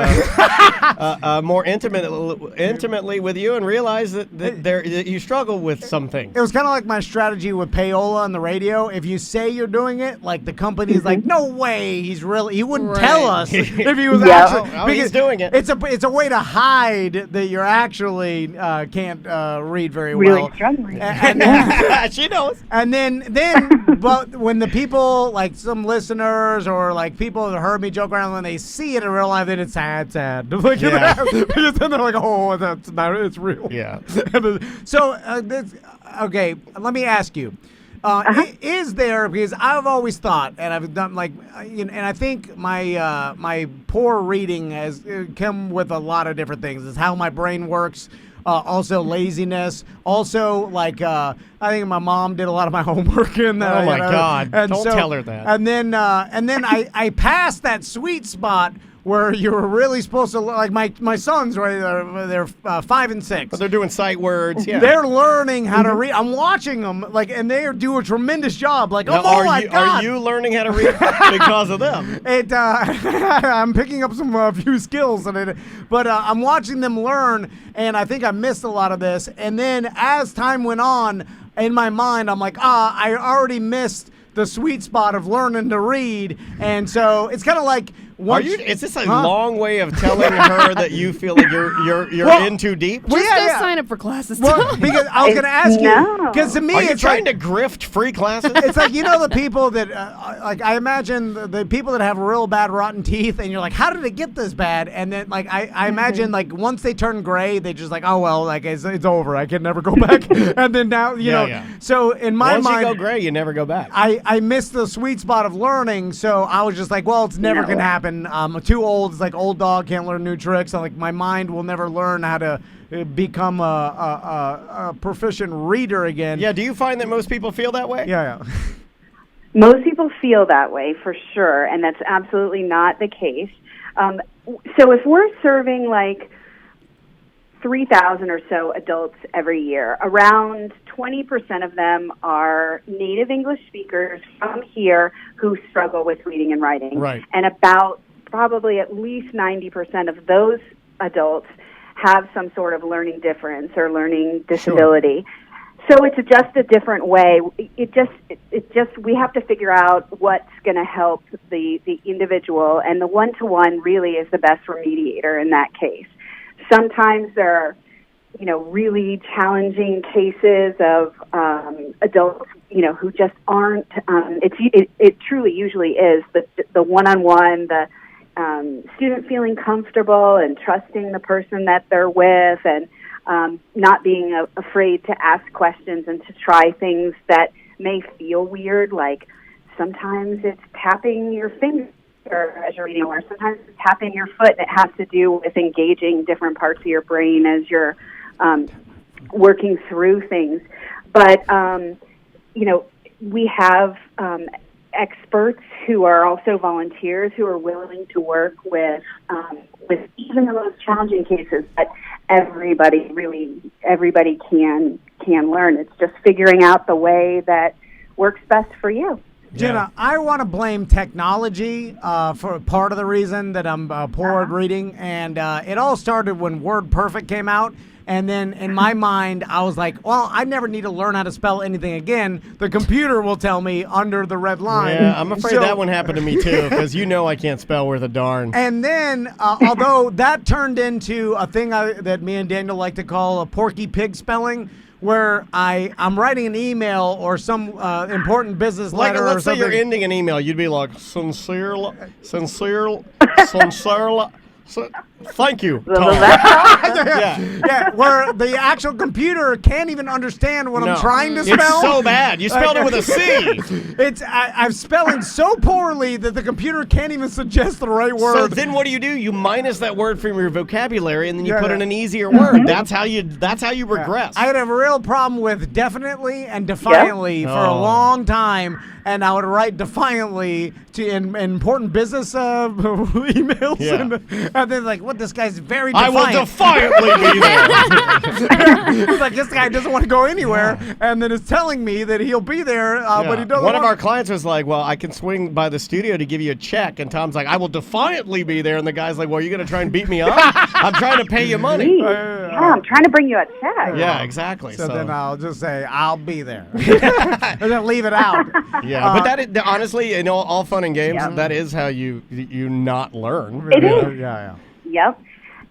more intimately with you and realized that you struggle with some things. It was kind of like my strategy with payola on the radio. If you say you're doing it, like the company's like, no way, he wouldn't tell us if he was actually. He's doing it. It's a way to hide that you're actually can't read very really well. struggling. And she knows. And then, but when the people, like some listeners or like people that heard me joke around, when they see it in real life, then it's sad. Like, because then they're like, oh, that's not, it's real. Yeah. So, okay, let me ask you. Is there, because I've always thought, and I've done and I think my poor reading has come with a lot of different things. It's how my brain works. Also laziness. Also, I think my mom did a lot of my homework in that. Oh my God! And Don't tell her that. And then I passed that sweet spot where you were really supposed to, like my sons, right? They're 5 and 6. But they're doing sight words. Yeah. They're learning how to read. I'm watching them, and they do a tremendous job. Like, now, oh my God! Are you learning how to read because of them? I'm picking up some few skills, but I'm watching them learn, and I think I missed a lot of this. And then as time went on, in my mind, I'm like, I already missed the sweet spot of learning to read, and so it's kind of like. Is this a long way of telling her that you feel like you're in too deep? Just go sign up for classes. Well, because I was going to ask you, because to me, are you it's trying to grift free classes? It's like, the people that, I imagine the people that have real bad rotten teeth, and you're like, how did it get this bad? And then, I imagine, once they turn gray, they just oh, well, it's over. I can never go back. And then now, you know. So in my mind. Once you go gray, you never go back. I missed the sweet spot of learning, so I was just like, well, it's never going to happen. I'm too old. It's like old dog can't learn new tricks. I'm like, my mind will never learn how to become a proficient reader again. Yeah. Do you find that most people feel that way? Yeah. Most people feel that way for sure, and that's absolutely not the case. So if we're serving 3,000 or so adults every year, around 20% of them are native English speakers from here who struggle with reading and writing. Right. And about probably at least 90% of those adults have some sort of learning difference or learning disability. Sure. So it's just a different way. It just we have to figure out what's going to help the individual, and the one-to-one really is the best remediator in that case. Sometimes there are, really challenging cases of adults, who just aren't. It truly usually is the one-on-one, the student feeling comfortable and trusting the person that they're with, and not being afraid to ask questions and to try things that may feel weird. Like sometimes it's tapping your finger as you're reading, or sometimes it's tapping your foot, and it has to do with engaging different parts of your brain as you're working through things. But, we have experts who are also volunteers who are willing to work with even the most challenging cases that everybody can learn. It's just figuring out the way that works best for you. Jana, I want to blame technology for part of the reason that I'm poor at reading, and it all started when WordPerfect came out. And then in my mind, I was like, well, I never need to learn how to spell anything again. The computer will tell me under the red line. Yeah, I'm afraid that one happened to me too, because I can't spell worth a darn. And then, although that turned into a thing that me and Daniel like to call a Porky Pig spelling, where I'm writing an email or some important business letter or something. Let's say you're ending an email, you'd be like, sincere. Thank you, Tom. Yeah, where the actual computer can't even understand what I'm trying to spell. It's so bad. You spelled it with a C. I'm spelling so poorly that the computer can't even suggest the right word. So then what do? You minus that word from your vocabulary, and then you put in an easier word. That's how you regress. I had a real problem with definitely and defiantly for a long time. and I would write defiantly in important business emails, and then like, what, this guy's very defiant. I will defiantly be there. It's like, this guy doesn't want to go anywhere, and then is telling me that he'll be there, but he doesn't. One of our clients was like, well, I can swing by the studio to give you a check, and Tom's like, I will defiantly be there, and the guy's like, well, are you going to try and beat me up? I'm trying to pay you money. Yeah, I'm trying to bring you a check. Yeah, exactly. So then I'll just say, I'll be there. And then leave it out. Yeah, but that is, honestly, in all fun and games, that is how you not learn. It is. Yeah. Yep.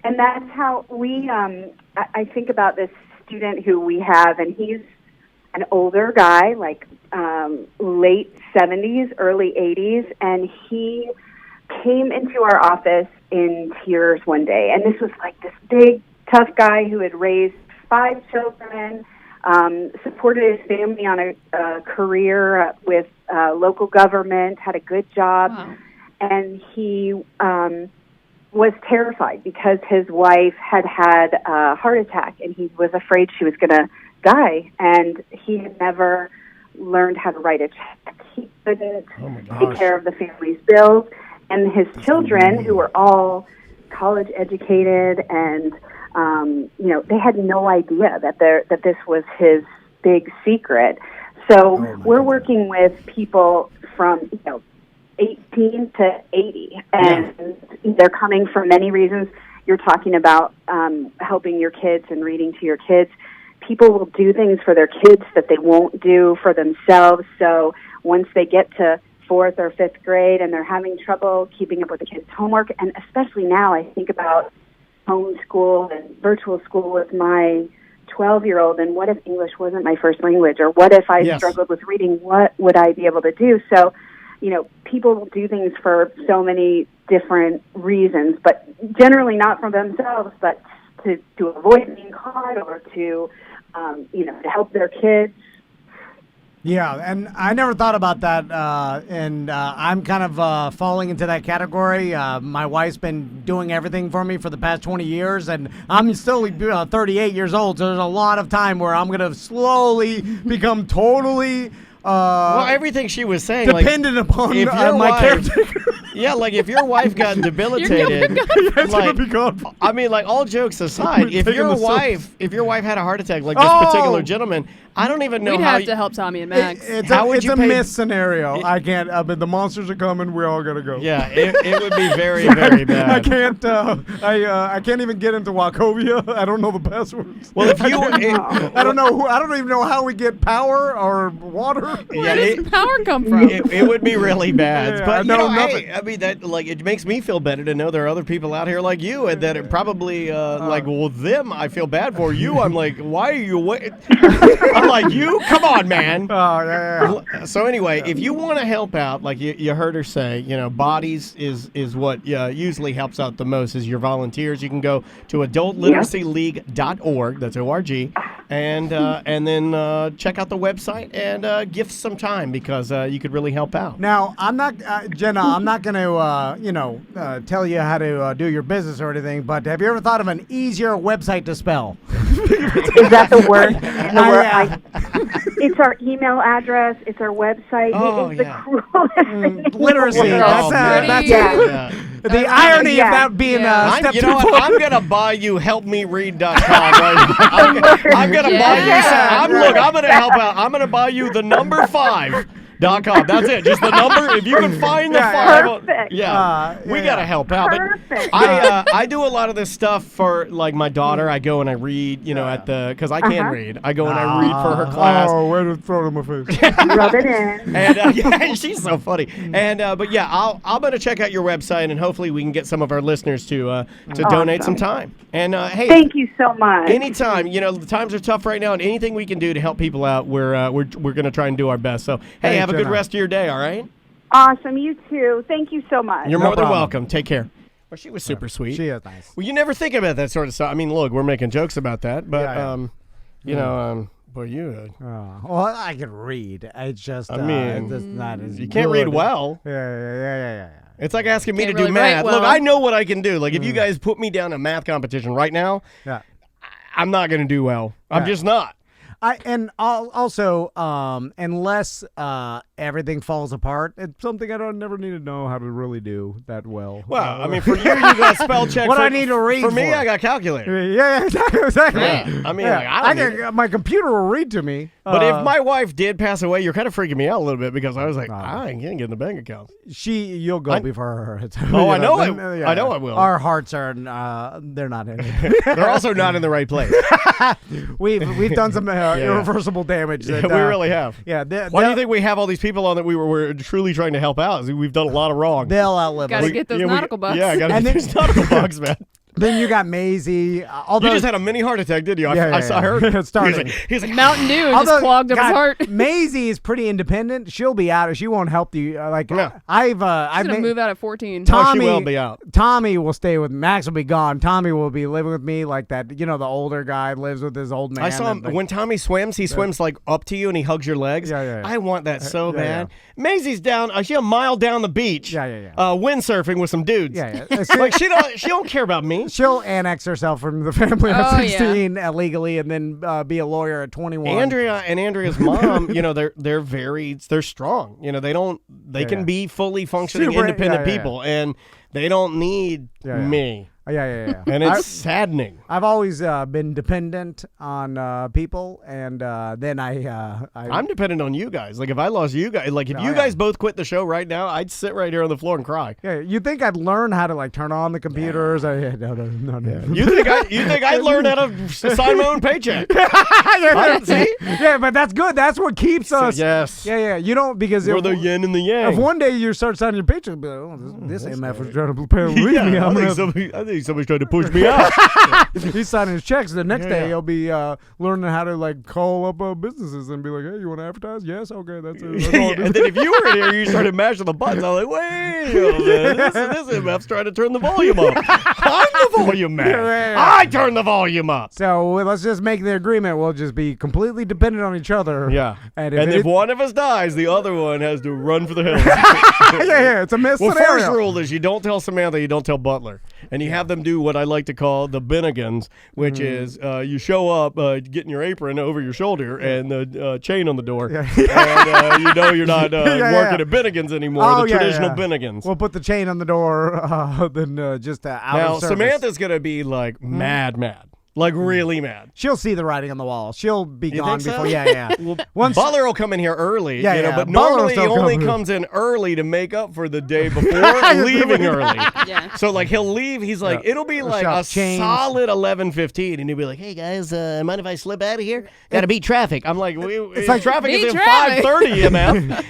And that's how we, I think about this student who we have, and he's an older guy, like late 70s, early 80s, and he came into our office in tears one day. And this was like this big, tough guy who had raised 5 children, supported his family on a career with local government, had a good job, and he was terrified because his wife had a heart attack, and he was afraid she was going to die, and he had never learned how to write a check. He couldn't take care of the family's bills, and his children, who were all college educated, and they had no idea that this was his big secret. So we're working with people from 18 to 80, and they're coming for many reasons. You're talking about helping your kids and reading to your kids. People will do things for their kids that they won't do for themselves. So once they get to 4th or 5th grade and they're having trouble keeping up with the kids' homework, and especially now I think about homeschool and virtual school with my 12-year-old, and what if English wasn't my first language, or what if I struggled with reading, what would I be able to do? So, people will do things for so many different reasons, but generally not for themselves, but to avoid being caught, or to help their kids. Yeah, and I never thought about that, and I'm kind of falling into that category. My wife's been doing everything for me for the past 20 years, and I'm still 38 years old, so there's a lot of time where I'm going to slowly become totally... well, everything she was saying, dependent upon my caretaker. Yeah, like if your wife got debilitated, I mean, like all jokes aside, if your wife had a heart attack, like this particular gentleman, I don't even know We'd how have to help Tommy and Max. It's a miss scenario. I can't. But the monsters are coming. We're all gonna go. Yeah, it would be very, very bad. I can't. I can't even get into Wachovia. I don't know the passwords. Well, if you, I don't know. I don't even know how we get power or water. Where does power come from? It would be really bad. Yeah, but nothing. I mean, that it makes me feel better to know there are other people out here like you, and that it probably them I feel bad for. You, I'm like, why are you I'm like, you? Come on, man. Oh, yeah. So anyway, if you want to help out, like you heard her say, bodies is what usually helps out the most is your volunteers. You can go to adultliteracyleague.org, that's O-R-G, and then check out the website and give some time because you could really help out. Now, I'm not, Jenna, I'm not going to, tell you how to do your business or anything, but have you ever thought of an easier website to spell? Is that the word? It's our email address. It's our website. It's the cruelest thing. Literacy. That's the irony of that being step 2. I'm going to buy you helpmeread.com. Right? I'm going to buy you. I'm going to help out. I'm going to buy you the number 5.com. That's it. Just the number. If you can find the 5. Perfect. We got to help out. Perfect. But I do a lot of this stuff for like my daughter. I go and I read, because I can't read. I go and I read for her class. Oh, way to throw it in my face. Rub it in. And she's so funny. And but yeah, I'm gonna check out your website and hopefully we can get some of our listeners to donate some time. And hey, thank you so much. Anytime. The times are tough right now, and anything we can do to help people out, we're gonna try and do our best. So hey, have a good rest of your day. All right. Awesome. You too. Thank you so much. You're more than welcome. Take care. Well, she was super sweet. She is nice. Well, you never think about that sort of stuff. I mean, look, we're making jokes about that, but boy, you. Well, I can read. It's just. it's not as. You can't read well. Yeah. It's like asking me to really do math. well. Look, I know what I can do. Like, if you guys put me down a math competition right now, I'm not going to do well. I'm just not. Also, unless everything falls apart, it's something I don't never need to know how to really do that well. Well, I mean, for you got spell check. What I need to read for me, I got calculator. Yeah, exactly. Yeah. I mean, like, my computer will read to me. But if my wife did pass away, you're kind of freaking me out a little bit because I was like, I ain't getting the bank account. You'll go before her. I know it. I know I will. Our hearts are, they're not in it. They're also not in the right place. We've done some irreversible damage. That, we really have. Yeah. Why do you think we have all these people on that we're truly trying to help out? We've done a lot of wrong. They'll outlive us. Gotta get those nautical bucks. Yeah, gotta get those nautical bucks, man. Then you got Maisie. You just had a mini heart attack, didn't you? I heard. It's starting. He's like Mountain Dew just clogged up his heart. Maisie is pretty independent. She'll be out. She won't help you. I've gonna move out at 14. Tommy, she will be out. Tommy will stay with Max. Will be gone. Tommy will be living with me like that. You know, the older guy lives with his old man. I saw him when Tommy swims. He swims like up to you and he hugs your legs. Yeah. I want that so bad. Maisie's down. She's a mile down the beach. Windsurfing with some dudes. Like she don't care about me. She'll annex herself from the family at 16 illegally, and then be a lawyer at 21. Andrea and Andrea's mom, you know, they're strong. You know, they can be fully functioning independent people, and they don't need me. Yeah. And it's saddening. I've always been dependent on people, and then I'm dependent on you guys. Like if I lost you guys, like if you guys both quit the show right now, I'd sit right here on the floor and cry. Yeah, you think I'd learn how to like turn on the computers? No. You think I'd learn how to sign my own paycheck? See? Yeah, but that's good. That's what keeps us. Yes. Yeah. You don't because we're the yin and the yang. If one day you start signing your paycheck, be like, oh, this MF is trying to pay me. I think somebody's trying to push me out. He's signing his checks. The next day he'll be learning how to like call up businesses and be like, hey, you want to advertise? Yes, okay, that's it. And then if you were in here, you started mashing the buttons. I was like, wait a minute, this MF's trying to turn the volume up. I'm the volume man. I turn the volume up. So let's just make the agreement. We'll just be completely dependent on each other. Yeah. And if one of us dies, the other one has to run for the hills. Yeah, it's a miss scenario. First rule is you don't tell Samantha, you don't tell Butler. And you have them do what I like to call the Bennigan's, which is you show up getting your apron over your shoulder and the chain on the door. And you know you're not working at Bennigan's anymore, the traditional Bennigan's. We'll put the chain on the door, then just out now, of service. Samantha's going to be like mad. Like really mad. She'll see the writing on the wall. She'll be gone before. So? Yeah. Well, Butler will come in here early. But Butler normally he only comes in early to make up for the day before leaving early. Yeah. So like he'll leave. He's like it'll be like a solid 11:15, and he'll be like, "Hey guys, mind if I slip out of here? Got to beat traffic." I'm like, "It's like traffic is at 5:30, man."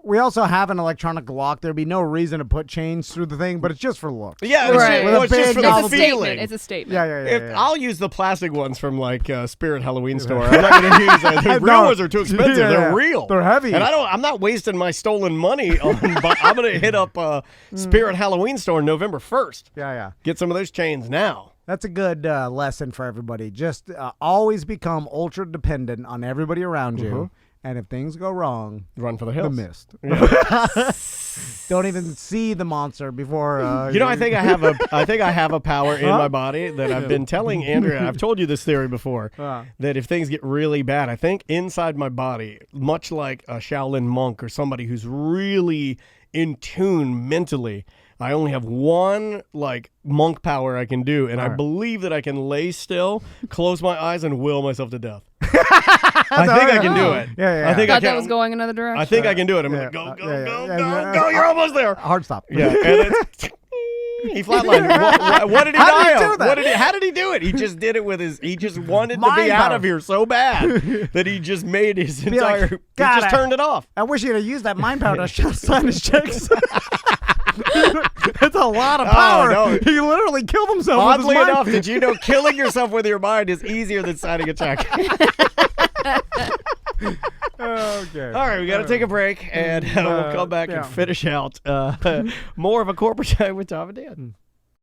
We also have an electronic lock. There'd be no reason to put chains through the thing, but it's just for looks. Yeah, it's just for the feeling. It's a statement. Yeah. I'll use the plastic ones from like Spirit Halloween store. I'm not going to use the real ones are too expensive. They're real. They're heavy. And I'm not wasting my stolen money on. I'm going to hit up Spirit Halloween store November 1st. Yeah. Get some of those chains now. That's a good lesson for everybody. Just always become ultra dependent on everybody around you. And if things go wrong, run for the hills. The mist. Yeah. Don't even see the monster before. I think I have a power in my body that I've been telling Andrea. I've told you this theory before. That if things get really bad, I think inside my body, much like a Shaolin monk or somebody who's really in tune mentally, I only have one like monk power I can do, and I believe that I can lay still, close my eyes, and will myself to death. I think I can do it. Yeah. I think thought that was going another direction. I think I can do it. I'm like, go. You're almost there. Hard stop. Yeah. And he flatlined. What did he die of? How did he do it? He just did it with his. He just wanted to be out of here so bad that he just made his entire. He just turned it off. I wish he'd have used that mind power to sign his checks. That's a lot of power. No. He literally killed himself. Oddly with his enough, mind. did you know killing yourself with your mind is easier than signing a check? Okay. All right, we got to take a break, and we'll come back and finish out more of a corporate time with Tom and Dan.